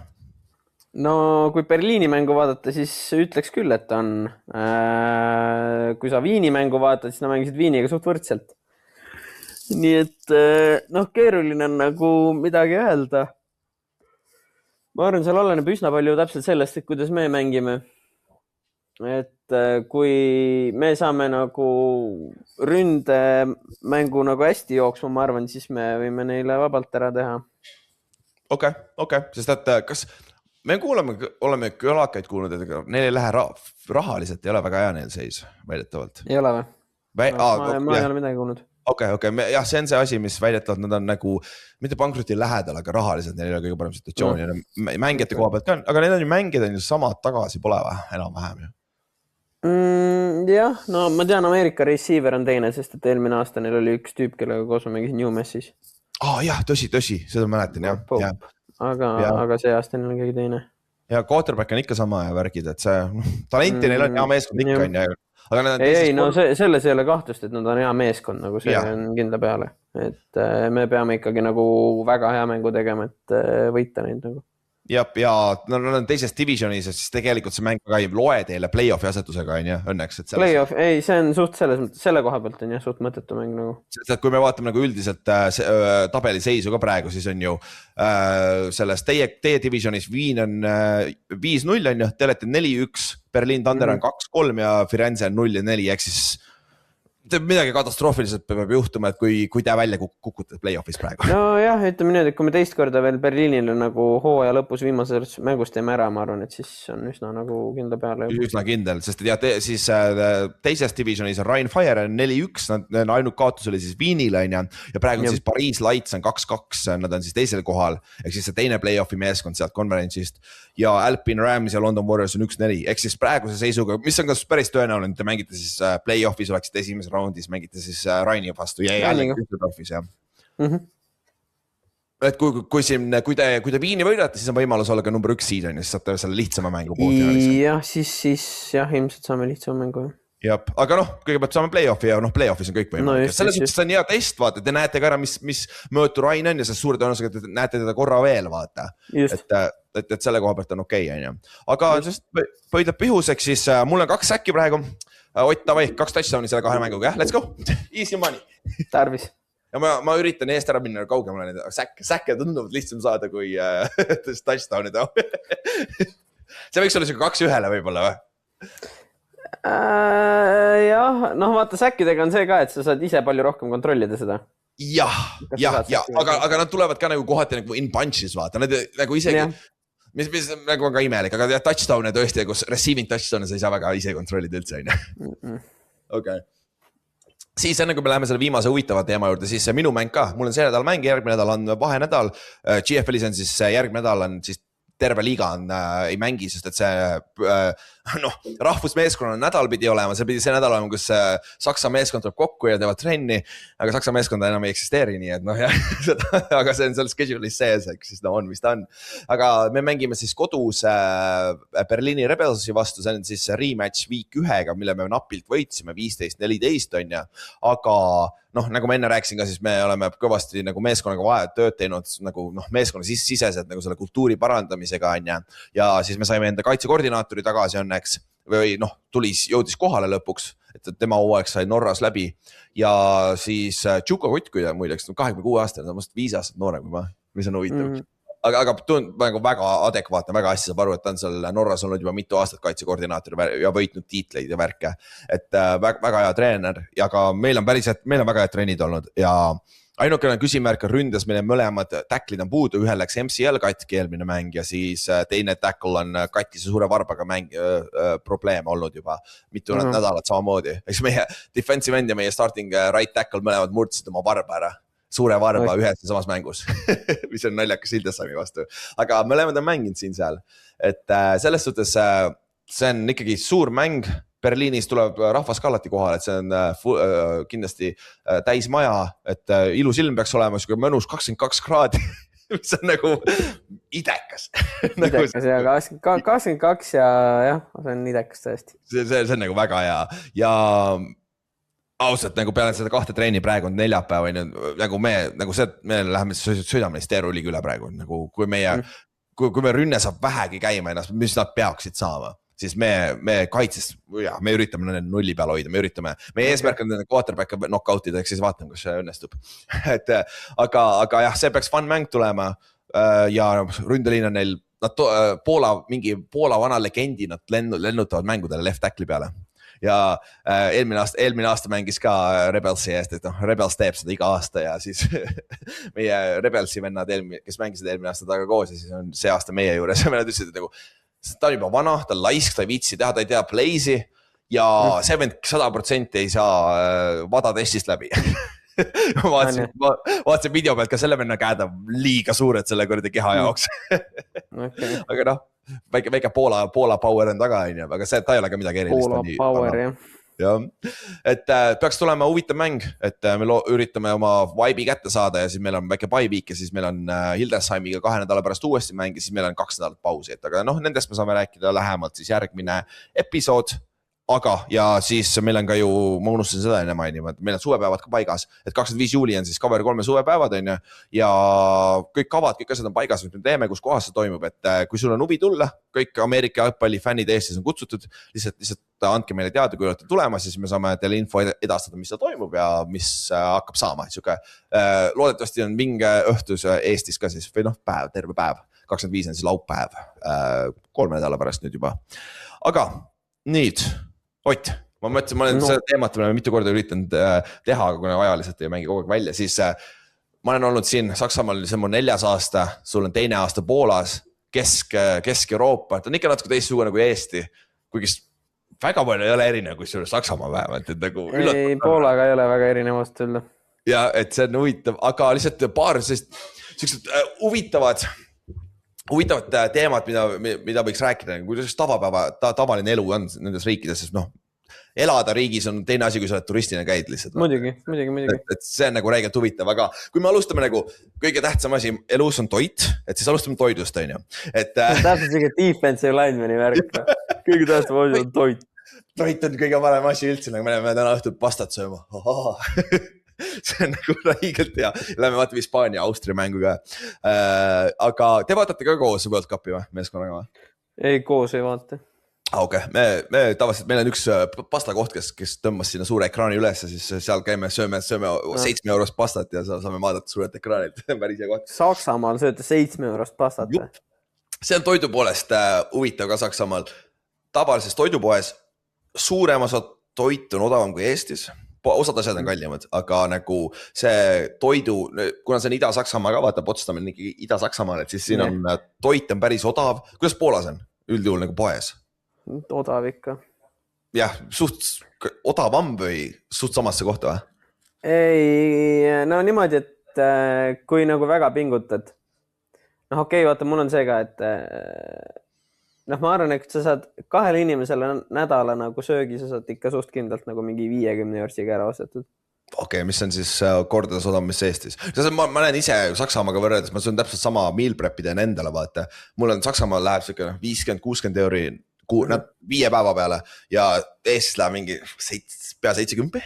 No, kui Berliini mängu vaadata, siis ütleks küll, et on. Kui sa Viini mängu vaatad, siis nad mängisid Viiniga suht võrdselt. Nii et, keeruline on nagu midagi öelda. Ma arvan, seal oleneb üsna palju täpselt sellest, et kuidas me mängime. Et kui me saame nagu ründemängu nagu hästi jooksma, ma arvan, siis me võime neile vabalt ära teha. Okei, sest et kas... Me oleme külakaid kuulnud, et neil ei lähe rahaliselt, ei ole väga hea neil seis, väidetavalt. Ei ole või? Ma ei ole midagi kuulnud. Okei, jah, see on see asi, mis väidetavalt nad on nagu, mitte pankruti lähedal, aga rahaliselt neil ei ole kõige parem situatsioon. Mängijate koha pealt ka on, aga need on ju mängijad on ju samad tagasi, pole või? Enam-vähem ju. Jah, no ma tean, Ameerika receiver on teine, sest et eelmine aasta neil oli üks tüüp, kellega koos ma mängisin New Messis. Jah, tõsi, seda mäletan, jah. Aga see aasta neil on keegi teine. Ja quarterback on ikka sama ja värgid, et see talenti neil on hea meeskond ikka on. Ei, no selles ei ole kahtlust, et nad on hea meeskond, nagu see on kindla peale. Et me peame ikkagi nagu väga hea mängu tegema, et võita neid nagu. Ja nad on teises divisionis, siis tegelikult see mäng ka ei loe teile play-offi asetusega, on ju, õnneks. Play-off, ei, see on suht selle koha pealt on jah, suht mõttetu mäng nagu. Sest kui me vaatame nagu üldiselt tabeli seisu ka praegu, siis on ju selles teie divisionis Viin on 5-0 on ju, te olete 4-1, Berliin Thunder on 2-3 ja Firenze on 0-4, ehk siis midagi katastroofiliselt peab juhtuma, et kui te välja kukute play-offis praegu. No jah, ütleme nüüd, et kui me teist korda veel Berliinile nagu hooaja lõpus viimases mängust teeme ära, ma arvan, et siis on üsna nagu kindla peale. Üsna kindel, sest siis teises divisionis on Ryan Fire 4-1, ainult kaotus oli siis Viinile ja praegu siis Paris Lights on 2-2, nad on siis teisel kohal, ehk siis see teine play-offi meeskond sealt konverentsist ja Alpine Rams ja London Warriors on 1-4, ehk siis praeguse seisuga, mis on kas päris tõenäoline, te mängite siis play-offis, oleksite esimese raundis, mängite siis Raini vastu ja jälle Düsseldorfis, jah. Mm-hmm. et kui te Viini võidate, siis on võimalus olla ka number 1 seed, siis saate selle lihtsama mängu poolfinaalis. jah, siis jah, ilmselt saame lihtsama mängu. Jah, aga kõigepealt saame play-off'i ja playoff'is on kõik võimalik. Selles suhtes on hea test, vaata, te näete ka ära, mis mõõtu Rain on ja see suure tõenäosusega te näete teda korra veel, vaata. Et selle koha pealt on okei, on ju. Aga pöidleb pihuseks, siis mul on 2 säkki praegu. Ott, tavai, 2 touchdowni selle 2 mänguga, let's go, easy money. Tarvis. Ja ma üritan eest ära minna kaugemale, säkke tunduvad lihtsam saada kui touchdownid. See võiks olla 2-1 võib-olla või? Jah, vaata säkkidega on see ka, et sa saad ise palju rohkem kontrollida seda. Jah, aga nad tulevad ka nagu kohati nagu in punches, vaata, nad nagu isegi, mis nagu on ka imelik, aga touchdown'e tõesti, kus receiving touchdown'e sa ei saa väga ise kontrollida üldse, okei. Siis enne kui me läheme selle viimase huvitava teema juurde, siis minu mäng ka, mul on see nädal mäng, järgmine nädal on vahenädal, GFL-is on siis järgmine nädal on siis terve liiga ei mängi, sest et see rahvusmeeskonna nädal pidi olema, see pidi see nädal olema, kus Saksa meeskond tuleb kokku ja teevad trenni, aga Saksa meeskonda enam ei eksisteeri, nii et aga see on seal schedule'is sees, siis on, mis ta on. Aga me mängime siis kodus Berliini Rebelsi vastu, see on siis rematch week 1-ga, mille me napilt võitsime 15-14 on ja, aga nagu ma enne rääkisin ka, siis me oleme kõvasti nagu meeskonnaga vaja tööd teinud nagu meeskonna siseselt nagu selle kultuuri parandamisega on ja siis me saime enda kaitsekoordinaatori tagasi õnneks või jõudis kohale lõpuks, et tema hooaeg sai Norras läbi ja siis Tšuko Kutt, kui ta muideks 26 aastane, ta on must 5 aastat noorem kui ma, mis on huvitav. Aga nagu väga adekvaatne, väga hästi saab aru, et ta on seal Norras olnud juba mitu aastat kaitsekoordinaator ja võitnud tiitleid ja värke. Et väga hea treener ja ka meil on väga head treenid olnud ja ainukene küsimärk on ründes, mille mõlemad tacklid on puudu, ühel läks MCL katki eelmine mäng ja siis teine tackle on katkise suure varbaga probleem olnud juba mitu nädalat samamoodi. Eks meie defensive end ja meie starting right tackle mõlemad murdsid oma varba ära. Suure varba ühes ja samas mängus, mis on naljakas Hildesheimi vastu. Aga mõlemad on mänginud siin seal. Et selles suhtes see on ikkagi suur mäng. Berliinis tuleb rahvas ka alati kohal, et see on kindlasti täis maja, et ilus ilm peaks olema, kui mõnus 22 kraadi, mis on nagu idekas. Idekas ja 22 ja jah, see on idekas tõesti. See on nagu väga hea ja ausalt, nagu peale seda 2 treeni praegu on neljapäev, nagu me läheme südamelist teeruliga üle praegu, nagu kui me rünne saab vähegi käima ennast, mis nad peaksid saama, siis me kaitses, me üritame nende nulli peal hoida, meie eesmärk on nende quarterback'e knockout'ida, eks siis vaatame, kus see õnnestub. Aga jah, see peaks fun mäng tulema ja ründeliin on neil, mingi Poola vana legendi, nad lennutavad mängudele left tackli peale. Ja eelmine aasta mängis ka Rebelsi eest, et Rebels teeb seda iga aasta ja siis meie Rebelsi vennad, kes mängisid eelmine aasta taga koos ja siis on see aasta meie juures ja me ütlesid, et nagu, ta on juba vana, ta on laisk, ta ei viitsi teha, ta ei tea playsi ja 100% ei saa vadatestist läbi. Ma vaatasin video pealt ka selle venna käed on liiga suured selle kõrdi keha jaoks. Aga väike Poola power on taga, aga see, ta ei ole ka midagi erilist. Poola power, jah. Et peaks tulema huvitav mäng, et me üritame oma vibe'i kätte saada ja siis meil on väike bye-week ja siis meil on Hildesheimiga 2 nädala pärast uuesti mäng ja siis meil on 2 nädalat pausi, et aga nendest me saame rääkida lähemalt siis järgmine episood. Aga ja siis meil on ka ju, ma unustasin seda enne mainima, et meil on suvepäevad ka paigas, et 25 juuli on siis Cover 3 suvepäevad on ja kõik kavad, kõik asjad on paigas, mis me teeme, kus kohas see toimub, et kui sul on huvi tulla, kõik Ameerika jalgpalli fännid Eestis on kutsutud, lihtsalt andke meile teada, kui olete tulema, siis me saame teile info edastada, mis seal toimub ja mis hakkab saama. Loodetavasti on vinge õhtus Eestis ka siis, või päev, terve päev, 25 on siis laupäev, 3 nädala pärast nüüd juba. Aga nüüd Ott, ma mõtlesin, ma olen seda teemat mitu korda üritanud teha, aga kuna ajaliselt ei mängi kogu aeg välja, siis ma olen olnud siin Saksamaal, see on mu 4. aasta, sul on 2. aasta Poolas, Kesk-Euroopa, ta on ikka natuke teistsugune kui Eesti, kuigi väga palju ei ole erinev, kui sul Saksamaa vähemalt. Ei, Poolaga ei ole väga erinevast üldse. Ja, et see on huvitav, aga lihtsalt paar sellised huvitavad teemad, mida võiks rääkida, kuidas tavaline elu on nendes riikides, sest elada riigis on teine asi, kui sa oled turistina käid lihtsalt. Muidugi. Et see on nagu räigelt huvitav, aga kui me alustame nagu kõige tähtsam asi elus on toit, et siis alustame toidust, on ju. Täpselt siuke defensive linemani värk. Kõige tähtsam asi on toit. Toit on kõige parem asi üldse, nagu me läheme täna õhtul pastat sööma. See on nagu räigelt hea. Lähme vaatame Hispaania, Austria mängu ka. Aga te vaatate ka koos World Cupi või meeskonnaga või? Ei, koos ei vaata. Okay. Me tavaliselt, meil on üks pasta koht, kes tõmbas sinna suure ekraani üles ja siis seal käime, sööme 7 eurost pastat ja saame vaadata suurelt ekraanilt. Päris hea koht. Saksamaal sööte 7 eurost pastat. See on toidu poolest huvitav ka Saksamaal. Tavalises toidupoes suurem osa toit on odavam kui Eestis. Osad asjad on kallimad, aga nagu see toidu, kuna see on Ida-Saksamaa ka, vaata Potsdam on ikkagi Ida-Saksamaal, et siis siin on toit on päris odav. Kuidas Poolas on üldjuhul nagu poes? Odav ikka. Jah, suht odavam või suht samasse kohta või? Ei, no niimoodi, et kui nagu väga pingutad. Noh, okei, vaata, mul on see ka, et ma arvan, et sa saad 2 inimesele nädala nagu söögi, sa saad ikka suht kindlalt nagu mingi 50 eurtsiga ära ostetud. Okei, mis on siis kordades odav, mis Eestis? Ma näen ise Saksamaaga võrreldes, ma söön täpselt sama meal prep'i teen endale, vaata. Mul on Saksamaal läheb siuke 50-60 euri 5 päeva peale ja Eestis läheb mingi pea 70.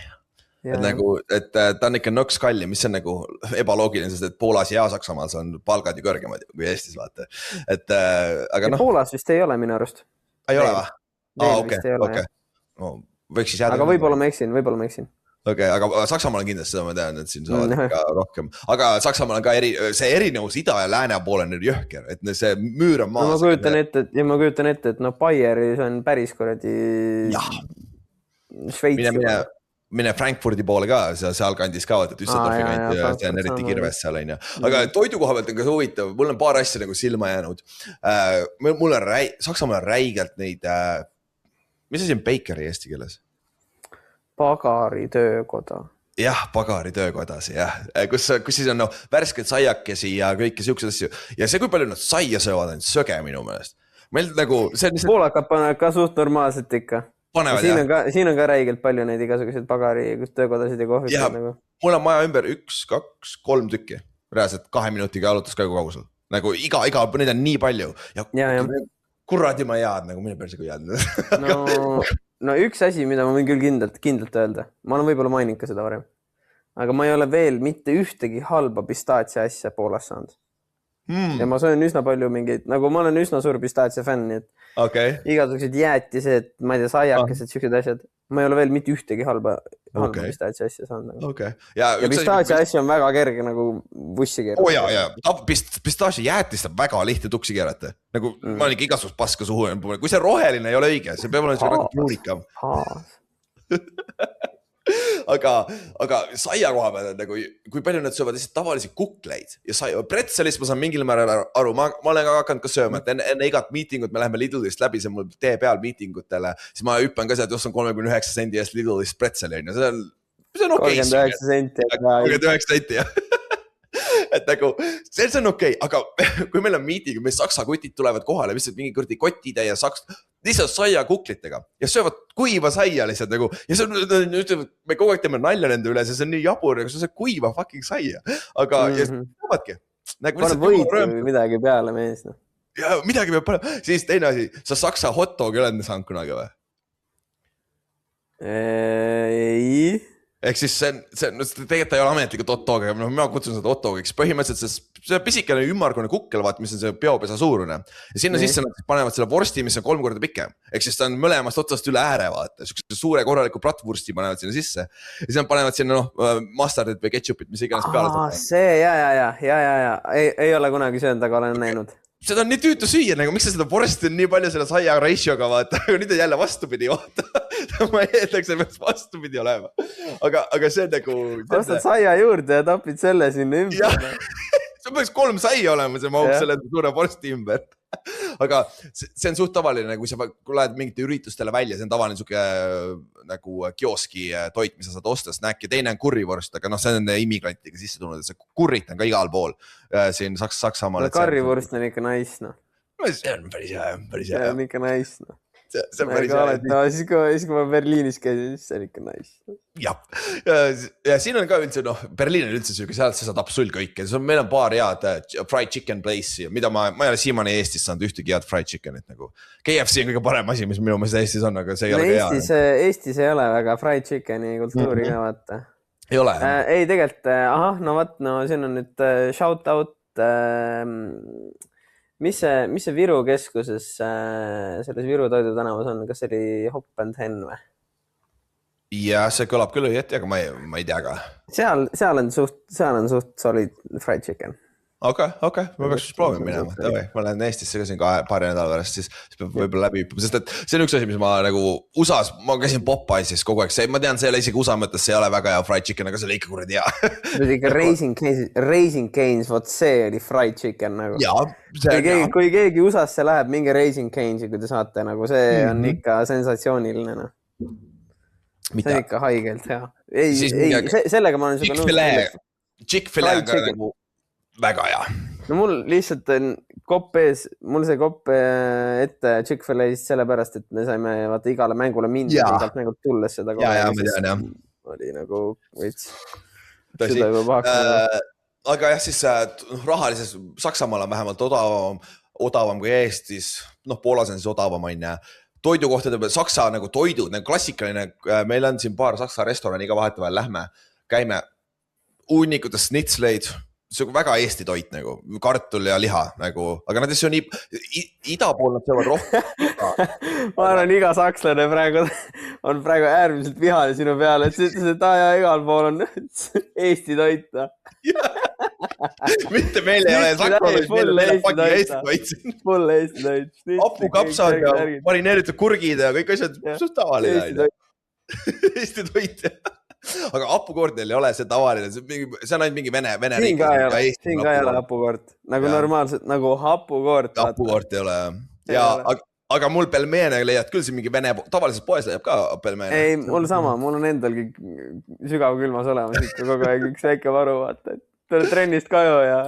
Et nagu, et ta on ikka nõks kalli, mis on nagu ebaloogiline, sest et Poolas ja Saksamaal see on palgad ju kõrgemad kui Eestis, vaata. Aga noh. Poolas vist ei ole minu arust. Ei ole või? Okei. No, võiks siis jääda. Aga võib-olla ma eksin. Okei, aga Saksamaal on kindlasti seda, ma tean, et siin saavad ka rohkem. Aga Saksamaal on ka see erinevus ida ja lääne poole on jõhker, et see müür on maas. Ma kujutan ette, et Bayeris on päris kuradi Šveitsi. Mine Frankfurdi poole ka, seal kandis ka, et Düsseldorfi kanti ja see on eriti kirves seal. Aga toidu koha pealt on ka huvitav, mul on paar asja nagu silma jäänud. Mul on Saksamaal on räigelt neid, mis asi on bakery eesti keeles? Pagari töökoda. Jah, pagari töökodas, jah. Kus siis on värsked saiakesi ja kõike siuksed asju. Ja see, kui palju nad saia söövad, on söge minu meelest. Meil nagu... Poolakad panevad ka suht normaalselt ikka. Panevad, siin on ka räigelt palju neid igasuguseid pagari töökodasid ja kohvid. Ja, mul on maja ümber 1, 2, 3 tükki. Reaalselt 2 minutiga jalutas käigu kaugusel. Nagu iga, neid on nii palju. Ja. Kuradi ma jaad, nagu mine perse kui jaad. No üks asi, mida ma võin küll kindlalt öelda. Ma olen võib-olla maininud ka seda varem. Aga ma ei ole veel mitte ühtegi halba pistaatsia asja Poolas saanud. Ja ma söön üsna palju mingeid, nagu ma olen üsna suur pistaatsia fänn, nii et igasugused jäätised, ma ei tea, saiakesed, siuksed asjad. Ma ei ole veel mitte ühtegi halba pistaatsia asja saanud. Ja pistaatsia asja on väga kerge nagu vussi keerata. Ja pistaatsia jäätist on väga lihtne tuksi keerata. Nagu ma olen ikka igasugust paska suhu. Kui see roheline ei ole õige, see peab olema see nuurikam. Aga saia koha peal, nagu, kui palju nad söövad lihtsalt tavalisi kukleid ja pretzelist ma saan mingil määral aru, ma olen ka hakanud ka sööma, et enne igat miitingut me läheme Lidlist läbi, see on mul tee peal miitingutele, siis ma hüppan ka sealt, ostan 39 sendi eest Lidlist pretzeli, see on okei. 39 senti. 39 senti, jah. Et nagu, see on okei, aga kui meil on miiting, meil saksa kutid tulevad kohale, mis mingi kõrdi kotide ja lihtsalt saia kuklitega ja söövad kuiva saia lihtsalt nagu ja see on, me kogu aeg teeme nalja nende üle, see on nii jabur, see on see kuiva fucking saia, aga ja saavadki. Pane võitu või midagi peale mees. Ja midagi peab panema, siis teine asi, sa saksa hotdogi oled saanud kunagi või? Ei. Ehk siis see tegelikult ei ole ametlikult hotdog, aga ma kutsun seda hotdogiks. Põhimõtteliselt see pisikene ümmargune kukkel, vaat, mis on see peopesa suurune. Ja sinna sisse nad panevad selle vorsti, mis on 3 korda pikem. Ehk siis ta on mõlemast otsast üle ääre, vaata. Suure korraliku pratvursti panevad sinna sisse. Ja siis nad panevad sinna mustardit või ketšupit, mis iganes peale. See, ja. Ei ole kunagi söönud, aga olen näinud. Seda on nii tüütu süüa, nagu miks seda vorsti on nii palju selle saia ratioga, vaata. Nüüd on jälle vastupidi, vaata. Ma eeldaks, et peaks vastupidi olema. Aga see on nagu... Ostad saia juurde ja tapid selle sinna ümber. See peaks 3 saia olema, see mahub selle suure vorsti ümber. Aga see on suht tavaline, kui sa lähed mingite üritustele välja, see on tavaline suke nagu kioski toit, mis sa saad osta, snack ja teine on kurrivorst, aga see on immigrantidega sisse tulnud, et see kurrit on ka igal pool siin Saksamaal. Karrivorst on ikka nice, no. See on päris hea. See on ikka nice, no. see on päris no, siis kui ma Berliinis käisin, siis see on ikka nice. ja siin on ka üldse, Berliin on üldse siuke, sealt sa saad absoluut kõike. Meil on paar head fried chicken place'i, mida ma ei ole siiamaani Eestis saanud ühtegi head fried chickenit nagu. KFC on kõige parem asi, mis minu meelest Eestis on, aga see ei ole ka hea. Eestis ei ole väga fried chickeni kultuuri ka vaata. Ei ole. Ei tegelikult, no siin on nüüd shout out, mis see Viru keskuses selles Viru Toidu tänavas on, kas see oli Hop and Hen või? Ja see kõlab küll õieti, aga ma ei tea ka. Seal on suht solid fried chicken. Okei, ma peaks just proovima minema. Ma lähen Eestisse ka siin paari nädala pärast, siis peab võib-olla läbi hüppama, sest et see on üks asi, mis ma nagu USA's, ma käisin Popeye'sis kogu aeg, ma tean, see ei ole isegi USA mõttes, see ei ole väga hea fried chicken, aga see oli ikka kuradi hea. See oli ikka Raising Cane's, vot see oli fried chicken nagu. Kui keegi USA'sse läheb, mingi Raising Cane'i, kui te saate, nagu see on ikka sensatsiooniline. No. See on ikka haigelt hea. Sellega ma olen Chick-fil-A. Chick-fil-A on ka nagu väga hea. No mul lihtsalt on kopp ees, mul see kopp ette Chick-fil-A's sellepärast, et me saime vaata igale mängule minna, sealt mängult tulles seda kogu aeg. Ja. Oli nagu veits. Tõsi. Aga jah, siis rahalises Saksamaal on vähemalt odavam kui Eestis. Poolas on siis odavam aine. Toidukohtade peal, Saksa nagu toidud, nagu klassikaline, meil on siin paar Saksa restorani iga vahetevahel lähme, käime hunnikutes snitsleid, see on väga Eesti toit nagu, kartul ja liha nagu, aga nad on ida pool nad söövad rohkem. Ma arvan, iga sakslane on praegu äärmiselt vihane sinu peale, et sa ütles, et igal pool on Eesti toit. Mitte meil ei ole saksalased, meil on pagi Eesti toit. Full Eesti toit. Hapukapsad ja marineeritud kurgid ja kõik asjad, see on tavaline. Eesti toit. Aga hapukoort neil ei ole see tavaline, see on ainult mingi vene riik. Siin ka ei ole hapukoort. Nagu normaalselt, nagu hapukoort. Hapukoort ei ole. Aga mul pelmeene leiad küll siin mingi vene, tavaliselt poes leiab ka pelmeene. Ei, mul sama, mul on endalgi sügav külmas olemas ikka kogu aeg üks väike varu, vaata, et tuleb trennist kaju ja...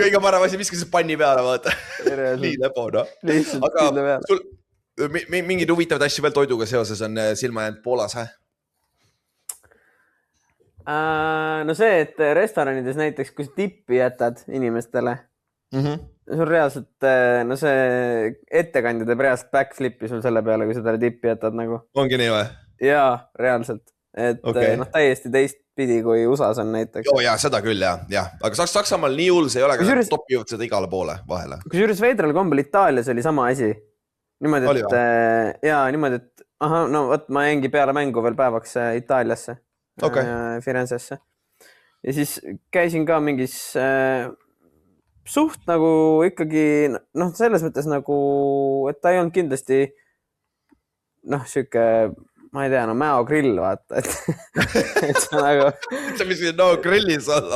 Kõige parem asi, viska see panni peale, vaata. Nii lepo, no. Aga sul mingid huvitavad asju veel toiduga seoses on silma jäänud Poolas, hä? No see, et restoranides näiteks, kui sa tippi jätad inimestele, sul reaalselt, no see ettekandja teeb reaalselt backflipi sul selle peale, kui sa talle tippi jätad nagu. Ongi nii või? Jaa, reaalselt. Et täiesti teistpidi, kui USA's on näiteks. Joo, jaa, seda küll, jah. Aga Saksamaal nii hull see ei ole, aga topivad seda igale poole vahele. Kusjuures veidral kombel Itaalias oli sama asi. Niimoodi, et no võt, ma jängi peale mängu veel päevaks Itaaliasse. Firenzesse. Ja siis käisin ka mingis suht nagu ikkagi, selles mõttes nagu, et ta ei olnud kindlasti siuke, ma ei tea, Mäo grill, vaata, et see nagu... See mis grillis on?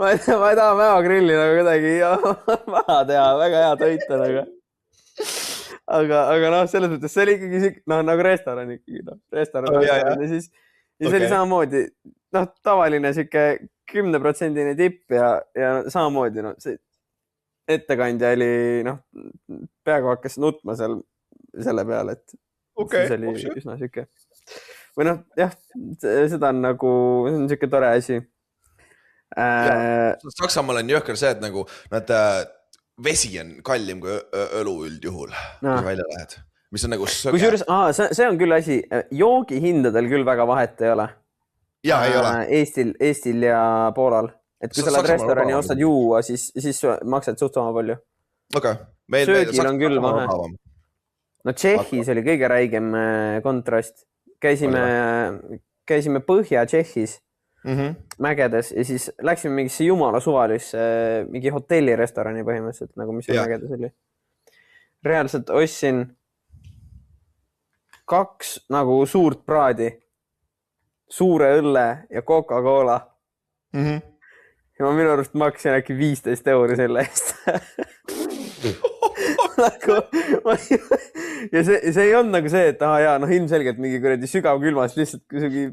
Ma ei taha Mäo grilli nagu kuidagi maha teha, väga hea toita nagu. Aga selles mõttes see oli ikkagi nagu restoran ikkagi, ja siis oli samamoodi, tavaline siuke 10% tipp ja samamoodi, see ettekandja oli, peaaegu hakkas nutma selle peale, et see oli üsna siuke. Või jah, seda on nagu, see on siuke tore asi. Saksamaal on jõhker see, et nagu nad... Vesi on kallim kui õlu üldjuhul, kui välja lähed. Mis on nagu söge. Kusjuures, see on küll asi, joogihindadel küll väga vahet ei ole. Jaa, ei ole. Eestil ja Poolal. Et kui sa lähed restorani ja ostad juua, siis maksad suht sama palju. Söögil on küll vahe. No Tšehhis oli kõige räigem kontrast. Käisime Põhja-Tšehhis. Mägedes ja siis läksime mingisse jumala suvalisse mingi hotellirestorani põhimõtteliselt, nagu mis mägedes oli. Reaalselt ostsin 2 nagu suurt praadi, suure õlle ja Coca-Cola. Ja ma minu arust maksin äkki 15 € selle eest. Ja see ei olnud nagu see, et ilmselgelt mingi kuradi sügav külmas lihtsalt kusugi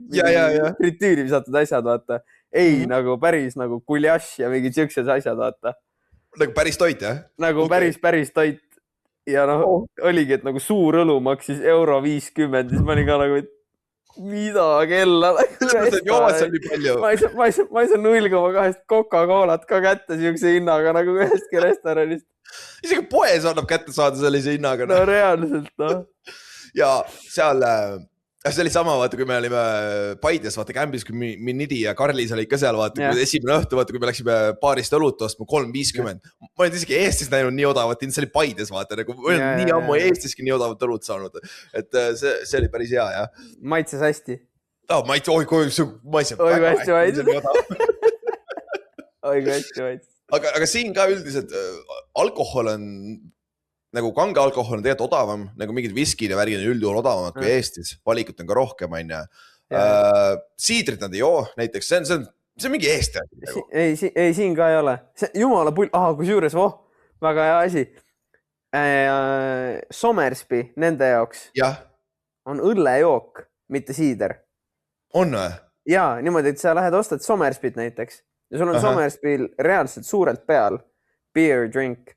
fritüüri visatud asjad, vaata. Ei, nagu päris nagu kuljaš ja mingid siuksed asjad, vaata. Nagu päris toit, jah? Nagu päris toit. ja noh, oligi, et nagu suur õlu maksis €50, siis ma olin ka nagu, et mida kella. jood seal nii palju. Ma ei saa 0,2 Coca-Colat ka kätte siukse hinnaga nagu ühestki restoranist. Isegi poes annab kätte saada sellise hinnaga. No reaalselt, noh. Ja seal, see oli sama, vaata, kui me olime Paides, vaata, kämbis, kui Minidi ja Karlis olid ka seal, vaata, kui esimene õhtu, vaata, kui me läksime baarist õlut ostma 3.50. Ma olin isegi Eestis näinud nii odavat, see oli Paides, vaata, nagu nii ammu Eestiski nii odavat õlut saanud. Et see oli päris hea, jah. Maitses hästi. Maitses, oi, kui maitseb väga hästi. Oi, kui hästi maitses. Aga siin ka üldiselt alkohol on, nagu kange alkohol on tegelikult odavam, nagu mingid viskid ja värgid on üldjuhul odavamad kui Eestis. Valikut on ka rohkem, on ju. Siidrit nad ei joo, näiteks. See on mingi Eesti. Ei, siin ka ei ole. Jumala pull, kus juures, väga hea asi. Somersby nende jaoks on õllejook, mitte siider. On või? Jaa, niimoodi, et sa lähed ostad Somersbyt näiteks ja sul on Somersbyl reaalselt suurelt peal beer drink.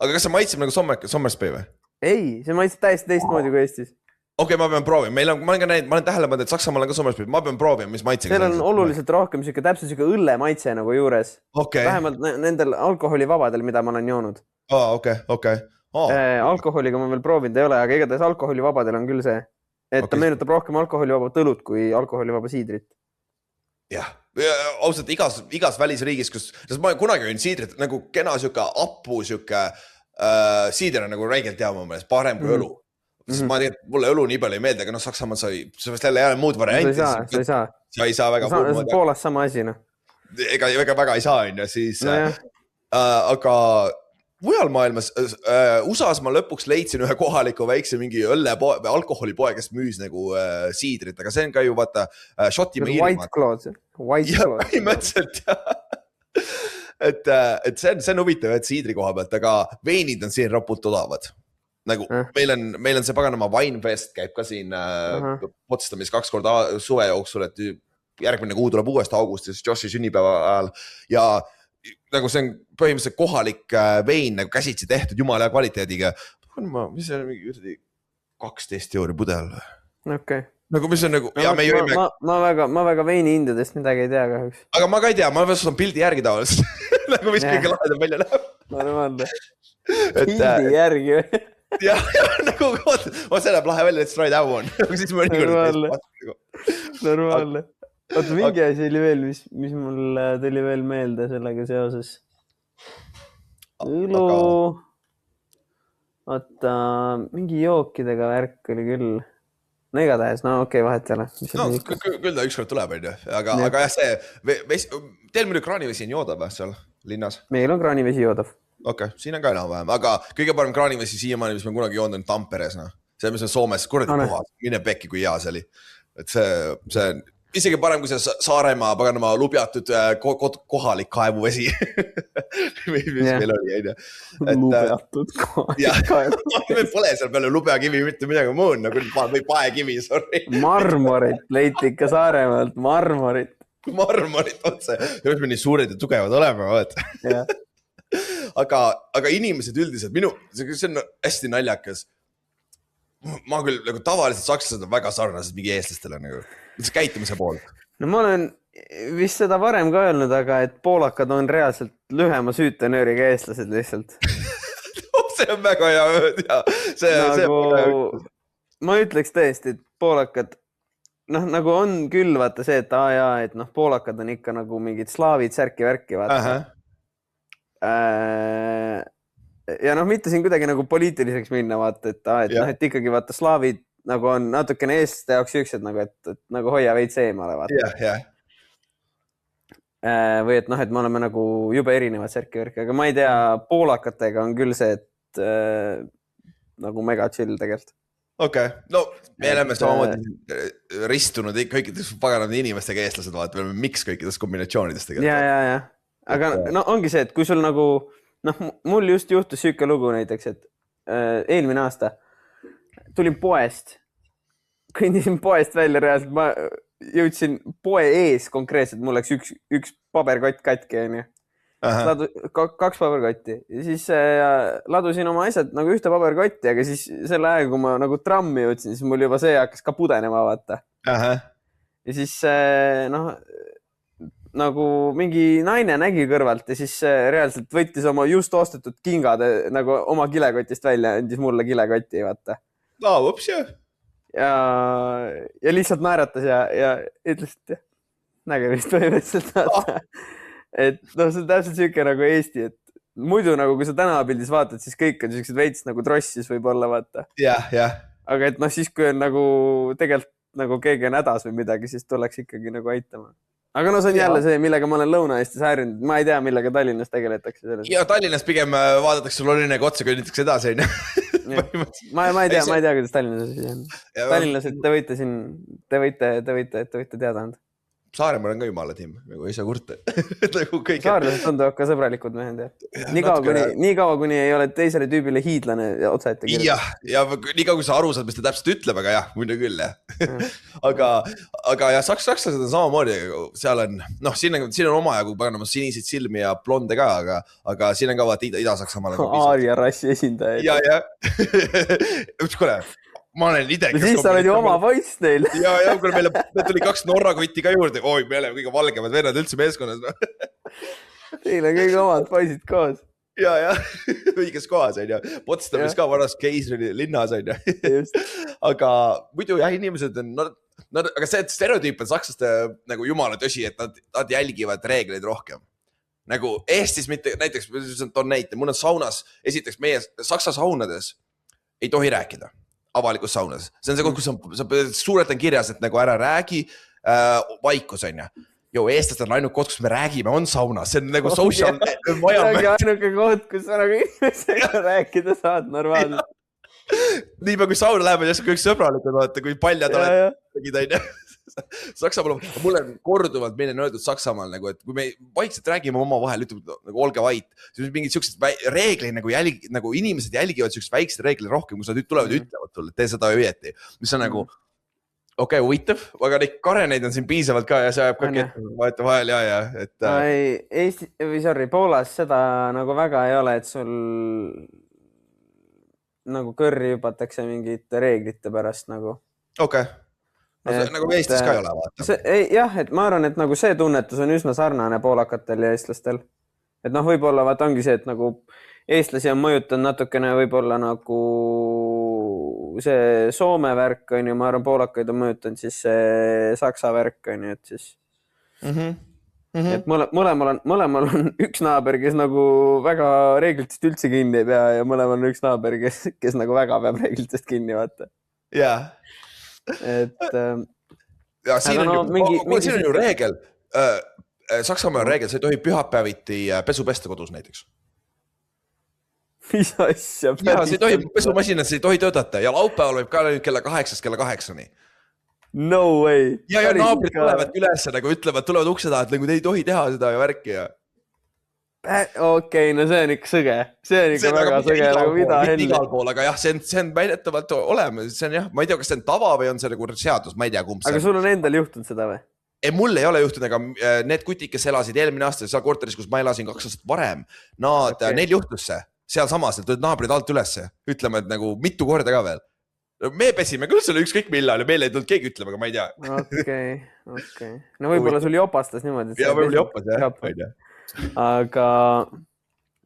Aga kas see maitseb nagu Somersby või? Ei, see maitseb täiesti teistmoodi kui Eestis. Okei, ma pean proovima. Ma olen tähele pannud, et Saksamaal on ka Somersby. Ma pean proovima, mis maitsega. Seal on oluliselt rohkem täpselt siuke õlle maitse nagu juures. Vähemalt nendel alkoholivabadel, mida ma olen joonud. Okei. Alkoholiga ma veel proovinud ei ole, aga igatahes alkoholivabadel on küll see. Et ta meenutab rohkem alkoholivabat õlut kui alkoholivaba siidrit. Jah. Ausalt, igas välisriigis, kus ma kunagi olin siidrit, nagu kena siuke apu, siuke siider on nagu räigelt hea mu meelest, parem kui õlu. Sest ma tean, mulle õlu nii palju ei meelde, aga Saksamaal sa jälle muud varianti. Sa ei saa väga. Poolas sama asi, noh. Ega väga ei saa, on ju, siis. Aga mujal maailmas, USAs ma lõpuks leidsin ühe kohaliku väikse mingi alkoholipoe, kes müüs nagu siidrit, aga see on ka ju vaata Šoti White Claws. Põhimõtteliselt, et see on huvitav, et siidri koha pealt, aga veinid on siin rapult odavad. Nagu meil on see paganama Winefest käib ka siin Potsdamis 2 korda suve jooksul, et järgmine kuu tuleb uuesti augustis Joshi sünnipäeva ajal ja nagu see on põhimõtteliselt kohalik vein nagu käsitsi tehtud jumala hea kvaliteediga. Mis see on mingi 12 € pudel? Okei. Nagu mis on nagu... Ja me jõime... Ma väga veini hindadest midagi ei tea kahjuks. Aga ma ka ei tea, ma võstan pildi järgi tavaliselt. Nagu mis kõige lahedam välja läheb. Normaalne. Pildi järgi või? Ja nagu see läheb lahe välja, let's try that one. Normaalne. Oota, mingi asi oli veel, mis mul tuli veel meelde sellega seoses. Õlu. Oota, mingi jookidega värk oli küll. No igatahes, no okei, vahet ei ole. Küll ta ükskord tuleb, on ju. Aga jah, see, teil muidu kraanivesi on joodav seal linnas? Meil on kraanivesi joodav. Okei, siin on ka enam-vähem, aga kõige parem kraanivesi siiamaani, mis me kunagi joonud on Tamperes, noh. See, mis on Soomes, kuradi puhas, mine pekki, kui hea see oli. Et see isegi parem, kui see Saaremaa paganama lubjatud kohalik kaevuvesi. Mis meil oli, ei tea. Lubjatud kohalik kaevuvesi. Me pole seal peale lubjakivi mitte midagi muud, või paekivi, sorry. Marmorit leiti ikka Saaremaalt, marmorit. Marmorit otse, ja mis me nii suured ja tugevad oleme, vaat. Jah. Aga inimesed üldiselt, see on hästi naljakas. Ma küll, nagu tavaliselt sakslased on väga sarnased mingi eestlastele, nagu see käitumise pool. No ma olen vist seda varem ka öelnud, aga et poolakad on reaalselt lühema süütenööriga eestlased lihtsalt. See on väga hea ööd, ja. Ma ütleks tõesti, et poolakad, noh, nagu on küll vaata see, et et noh, poolakad on ikka nagu mingid slaavid, särki-värki, vaata. Ja noh, mitte siin kuidagi nagu poliitiliseks minna, vaata, et ikkagi vaata slaavid nagu on natukene eestlaste jaoks üksed, nagu, et nagu hoia veits eemale, vaata. Või et noh, et me oleme nagu jube erinevad särki-värki, aga ma ei tea, poolakatega on küll see, et nagu mega chill tegelikult. Okei, no me oleme samamoodi ristunud kõikidest paganad inimestega eestlased, vaata, me oleme miks kõikidest kombinatsioonidest tegelikult. Ja. Aga no ongi see, et kui sul nagu, noh, mul just juhtus süüke lugu näiteks, et eelmine aasta tulin poest, kõndisin poest välja reaalselt, ma jõudsin poe ees konkreetselt, mul läks üks paberkott katki, on ju. kaks paberkotti ja siis ladusin oma asjad nagu ühte paberkotti, aga siis selle aega, kui ma nagu trammi jõudsin, siis mul juba see hakkas ka pudenema, vaata. Ja siis noh, nagu mingi naine nägi kõrvalt ja siis reaalselt võttis oma just ostetud kingad nagu oma kilekotist välja, andis mulle kilekoti, vaata. Ups, jah. Ja lihtsalt naeratas ja ütles, et nägemist põhimõtteliselt, vaata. Et noh, see on täpselt siuke nagu Eesti, et muidu nagu kui sa tänavapildis vaatad, siis kõik on siuksed veits nagu trossis võib-olla, vaata. Jah. Aga et noh, siis kui on nagu tegelikult nagu keegi on hädas või midagi, siis tuleks ikkagi nagu aitama. Aga no see on jälle see, millega ma olen Lõuna-Eestis häirinud. Ma ei tea, millega Tallinnas tegeletakse selles. Ja Tallinnas pigem vaadatakse Lorinega otsa, kõnnitakse edasi. Ma ei tea, kuidas Tallinnas on. Tallinnas, et te võite teada anda. Saaremaal on ka jumala tiim, nagu ei saa kurta. Saarlased tunduvad ka sõbralikud mehed. Nii kaua, kuni ei ole teisele tüübile hiidlane otsa ette kirjutada. Ja nii kaua, kui sa aru saad, mis ta täpselt ütleb, aga jah, muidu küll, jah. Aga ja sakslased on samamoodi, seal on, noh, siin on omajagu paganama siniseid silmi ja blonde ka, aga siin on ka vaata Ida-Saksamaal. Aaria rassi esindaja. Ja. Kuule. Ma olen idekas. Siis sa oled ju oma poiss neil. Ja, kui meil tuli 2 Norra kotti ka juurde. Oi, me oleme kõige valgemad vennad üldse meeskonnas. Teil on kõik omad poisid koos. Ja, õiges kohas on ju. Potsdamis ka varas Keisri linnas on ju. Aga muidu jah, inimesed on, aga see stereotüüp on sakslaste nagu jumala tõsi, et nad jälgivad reegleid rohkem. Nagu Eestis mitte, näiteks, toon näite, mul on saunas, esiteks meie saksa saunades ei tohi rääkida. Avalikus saunas. See on see koht, kus sa suurelt on kirjas, et nagu ära räägi vaikus on ju. Eestlased on ainult koht, kus me räägime, on saunas. See on nagu social environment. See on ainuke koht, kus sa nagu inimesega rääkida saad normaalselt. Niipea kui sauna läheb, on kõik sõbralikud, vaata, kui paljad oled. Saksamaal, mul on korduvalt meile on öeldud Saksamaal, nagu, et kui me vaikselt räägime oma vahel, ütleb, nagu olge vait, siis mingid siuksed reegleid nagu inimesed jälgivad siuksed väiksed reegleid rohkem, kui sa nüüd tulevad ja ütlevad sulle, tee seda õieti, mis on nagu okei, huvitav, aga neid kareneid on siin piisavalt ka ja see ajab ka vaata vahel ja. Poolas seda nagu väga ei ole, et sul nagu kõrri jubatakse mingite reeglite pärast nagu. Okei. Nagu Eestis ka ei ole, vaata. Jah, et ma arvan, et nagu see tunnetus on üsna sarnane poolakatel ja eestlastel. Et noh, võib-olla vaata ongi see, et nagu eestlasi on mõjutanud natukene võib-olla nagu see Soome värk on ju, ma arvan, poolakaid on mõjutanud siis see Saksa värk on ju, et siis et mõlemal on üks naaber, kes nagu väga reeglitest üldse kinni ei pea ja mõlemal on üks naaber, kes nagu väga peab reeglitest kinni, vaata. Jaa. Et ja siin on ju reegel Saksamaa on reegel, sa ei tohi pühapäeviti pesu pesta kodus näiteks. Mis asja? Ja, sa ei tohi pesumasinas, sa ei tohi töötada ja laupäeval võib ka kella 8 kella 8-ni. No way. Ja naabrid tulevad üles nagu ütlevad, tulevad ukse taha, et nagu te ei tohi teha seda ja värki ja Okei, no see on ikka sõge. See on ikka väga sõge. Igal pool, aga jah, see on väidetavalt olemas. See on jah, ma ei tea, kas see on tava või on see nagu seadus, ma ei tea kumb see. Aga sul on endal juhtunud seda või? Ei, mul ei ole juhtunud, aga need kutid, kes elasid eelmine aasta seal korteris, kus ma elasin 2 aastat varem, neil juhtus see. Seal samas, et tulid naabrid alt ülesse. Ütleme, et nagu mitu korda ka veel. Me pesime küll selle ükskõik millal ja meil ei tulnud keegi ütlema, aga ma ei tea. Okei. No võib-olla sul jopastas niimoodi. Ja võib-olla jopas, jah. Ma ei tea. Aga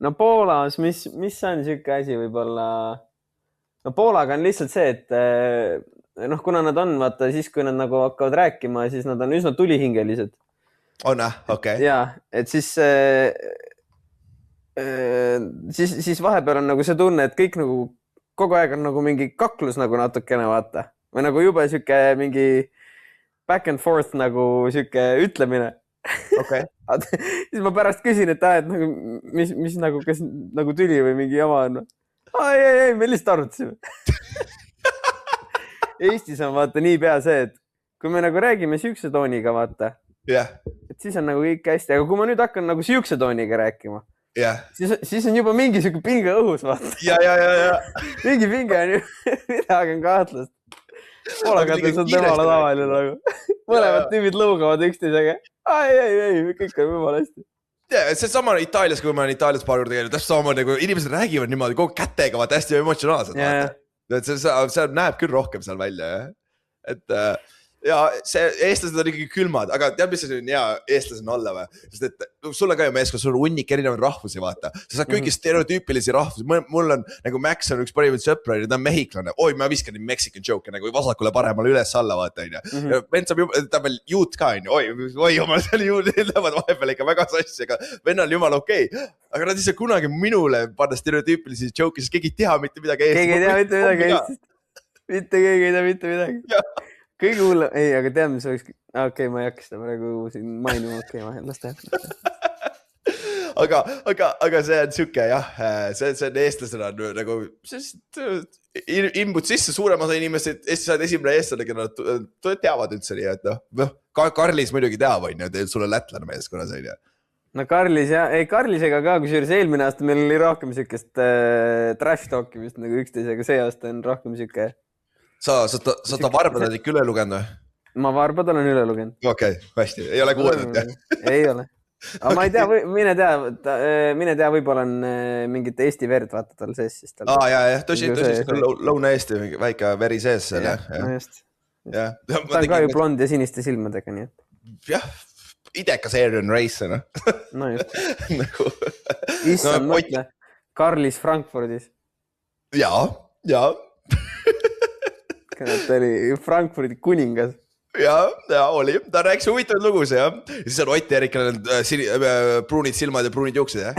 no Poolas, mis on siuke asi võib-olla, no Poolaga on lihtsalt see, et noh, kuna nad on, vaata siis kui nad nagu hakkavad rääkima, siis nad on üsna tulihingelised. On, okei. Ja, et siis vahepeal on nagu see tunne, et kõik nagu kogu aeg on nagu mingi kaklus nagu natukene, vaata. Või nagu jube siuke mingi back and forth nagu siuke ütlemine. Okay. Siis ma pärast küsin, et nagu, mis nagu, kas nagu tüli või mingi jama on. Ei, me lihtsalt arutasime. Eestis on vaata nii pea see, et kui me nagu räägime siukse tooniga, vaata, et siis on nagu kõik hästi, aga kui ma nüüd hakkan nagu siukse tooniga rääkima, siis on juba mingi siuke pinge õhus, vaata. Ja. Mingi pinge on ju, midagi on kahtlast. Poolakates on temale tavaline nagu. Mõlemad tüübid lõugavad üksteisega. Ei, kõik on jumala hästi. see sama Itaalias, kui ma olen Itaalias paar juurde käinud, täpselt sama nagu inimesed räägivad niimoodi kogu kätega, vaata hästi emotsionaalselt. See näeb küll rohkem seal välja, jah. Et ja see eestlased on ikkagi külmad, aga tead, mis see on hea eestlasena olla või? Sest et sulle ka ju meeskond, sul on hunnik erinevaid rahvusi, vaata. Sa saad kõiki stereotüüpilisi rahvusi. Mul on nagu Max on üks parimaid sõpra, ta on mehiklane. Oi, ma viskan nii Mexican joke nagu vasakule paremale üles alla, vaata. Vend saab juba, ta on veel juut ka, oi, omal seal juut, lähevad vahepeal ikka väga sassi, aga venna on jumal okei. Aga nad ei saa kunagi minule panna stereotüüpilisi joke, sest keegi ei tea mitte midagi Eestist. Keegi ei tea mitte midagi Eestist. Mitte keegi ei tea mitte midagi. Kõige hullem, ei, aga tead, mis oleks, okei, ma ei hakka seda praegu siin mainima, okei, las teha. Aga see on siuke, jah, see on eestlasena nagu, imbud sisse suurem osa inimesed, Eesti saad esimene eestlane, keda nad teavad üldse nii, et noh, Karlis muidugi teab, on ju, sul on lätlane meeskonnas, on ju. No Karlis, jah, ei Karlisega ka, kui sul eelmine aasta meil oli rohkem siukest trash talkimist nagu üksteisega, see aasta on rohkem siuke. Sa ta Varbad ikka üle lugenud või? Ma Varbad olen üle lugenud. Okei, hästi. Ei ole kuulnud, jah? Ei ole. Aga ma ei tea, mine tea, võib-olla on mingit Eesti verd vaata tal sees. Jah, tõsi, Lõuna-Eesti väike veri sees seal, jah. Just. Ta on ka ju blond ja siniste silmadega, nii et. Jah, idekas Aaron Race, noh. No just. Issand, mõtle. Karlis Frankfurdis. Jaa. Ta oli Frankfurdi kuningas. Ja oli. Ta rääkis huvitavad lugusid, jah. Ja siis on Ott Erikil pruunid silmad ja pruunid juuksed, jah.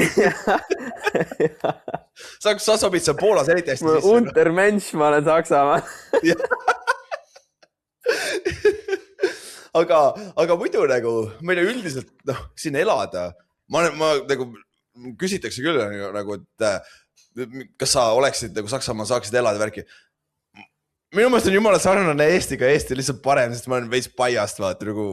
Sa sobid seal Poolas eriti hästi sisse. Untermensch, ma olen Saksamaa. Aga muidu nagu, meile üldiselt, siin elada, ma nagu küsitakse küll nagu, et kas sa oleksid nagu Saksamaa saaksid elada värki. Minu meelest on jumala sarnane Eestiga, Eesti lihtsalt parem, sest ma olen veits paiast, vaata, nagu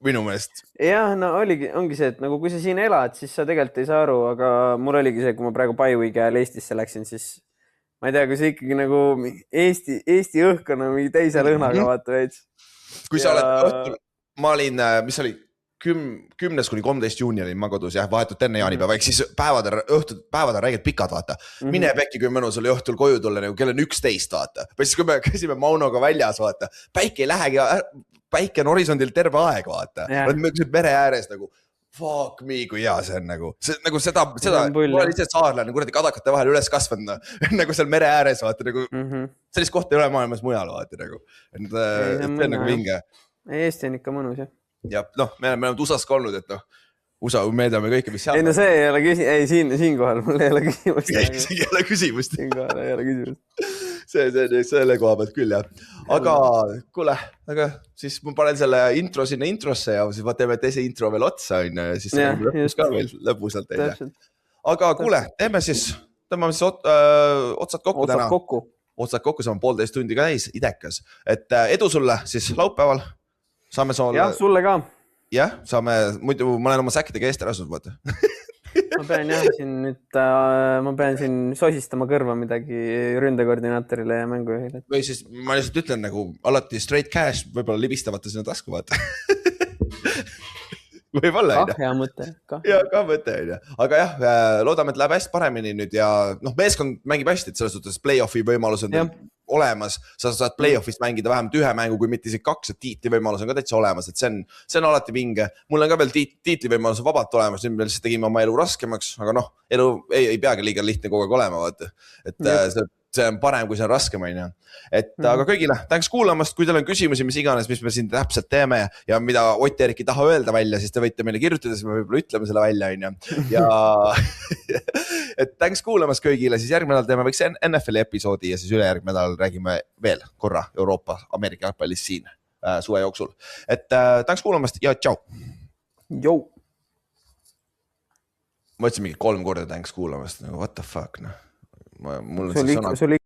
minu meelest. Jah, no ongi see, et nagu kui sa siin elad, siis sa tegelikult ei saa aru, aga mul oligi see, kui ma praegu Bioweeki ajal Eestisse läksin, siis ma ei tea, kui see ikkagi nagu Eesti õhk on mingi teise lõhnaga, vaata veits. Kui sa oled, ma olin, mis oli 10-13 juuni olin ma kodus, jah, vahetult enne jaanipäeva, ehk siis päevad on räigelt pikad, vaata. Mine pekki, kui mõnus oli õhtul koju tulla, nagu kell on 11, vaata. Või siis, kui me käisime Maunoga väljas, vaata, päike ei lähegi, päike on horisondil terve aeg, vaata. Me mere ääres nagu, fuck me, kui hea see on nagu. Nagu seda, ma olen ise saarlane, kuradi kadakate vahel üles kasvanud, nagu seal mere ääres, vaata, nagu sellist kohta ei ole maailmas mujal, vaata, nagu. See on nagu vinge. Eesti on ikka mõnus, jah. Ja me oleme USA-s ka olnud, et USA, me teame kõike, mis seal. Ei, no see ei ole küsimus, ei, siinkohal mul ei ole küsimust. Ei ole küsimust. Siinkohal ei ole küsimust. Selle koha pealt küll, jah. Aga, kuule, siis ma panen selle intro sinna introsse ja siis ma teeme teise intro veel otsa, siis lõpus ka veel lõpusalt. Aga, kuule, tõmbame siis otsad kokku täna. Otsad kokku, saame 1,5 tundi ka täis, idekas. Et edu sulle siis laupäeval. Jah, sulle ka. Jah, muidu ma olen oma säkkidega eest ära asunud, vaata. Ma pean siin sosistama kõrva midagi ründekoordinaatorile ja mängujuhile. Või siis ma lihtsalt ütlen nagu alati straight cash, võib-olla libistavate sinna tasku, vaata. Võib-olla, hea mõte. Ja, ka mõte, on. Aga jah, loodame, et läheb hästi paremini nüüd ja meeskond mängib hästi, et selles suhtes play-offi võimalus on olemas. Sa saad play-offist mängida vähemalt ühe mängu, kui mitte isegi 2, et tiitli võimalus on ka täitsa olemas, et see on alati vinge. Mul on ka veel tiitli võimalus vabalt olemas, nüüd me lihtsalt tegime oma elu raskemaks, aga elu ei peagi liiga lihtne kogu aeg olema, vaata. Et see on parem, kui see on raskem, on. Aga kõigile, tänks kuulamast, kui teil on küsimusi, mis iganes, mis me siin täpselt teeme ja mida Ott Erik ei taha öelda välja, siis te võite meile kirjutada, siis me võib-olla ütleme selle välja, on. Ja et tänks kuulamast kõigile, siis järgmine nädal teeme võiks NFL episoodi ja siis ülejärgmine nädal räägime veel korra Euroopa, Ameerika jalgpallis siin suve jooksul. Et tänks kuulamast ja tšau. Jou. Ma ütlesin mingi 3 korda tänks kuulamast, what the fuck, noh. Sul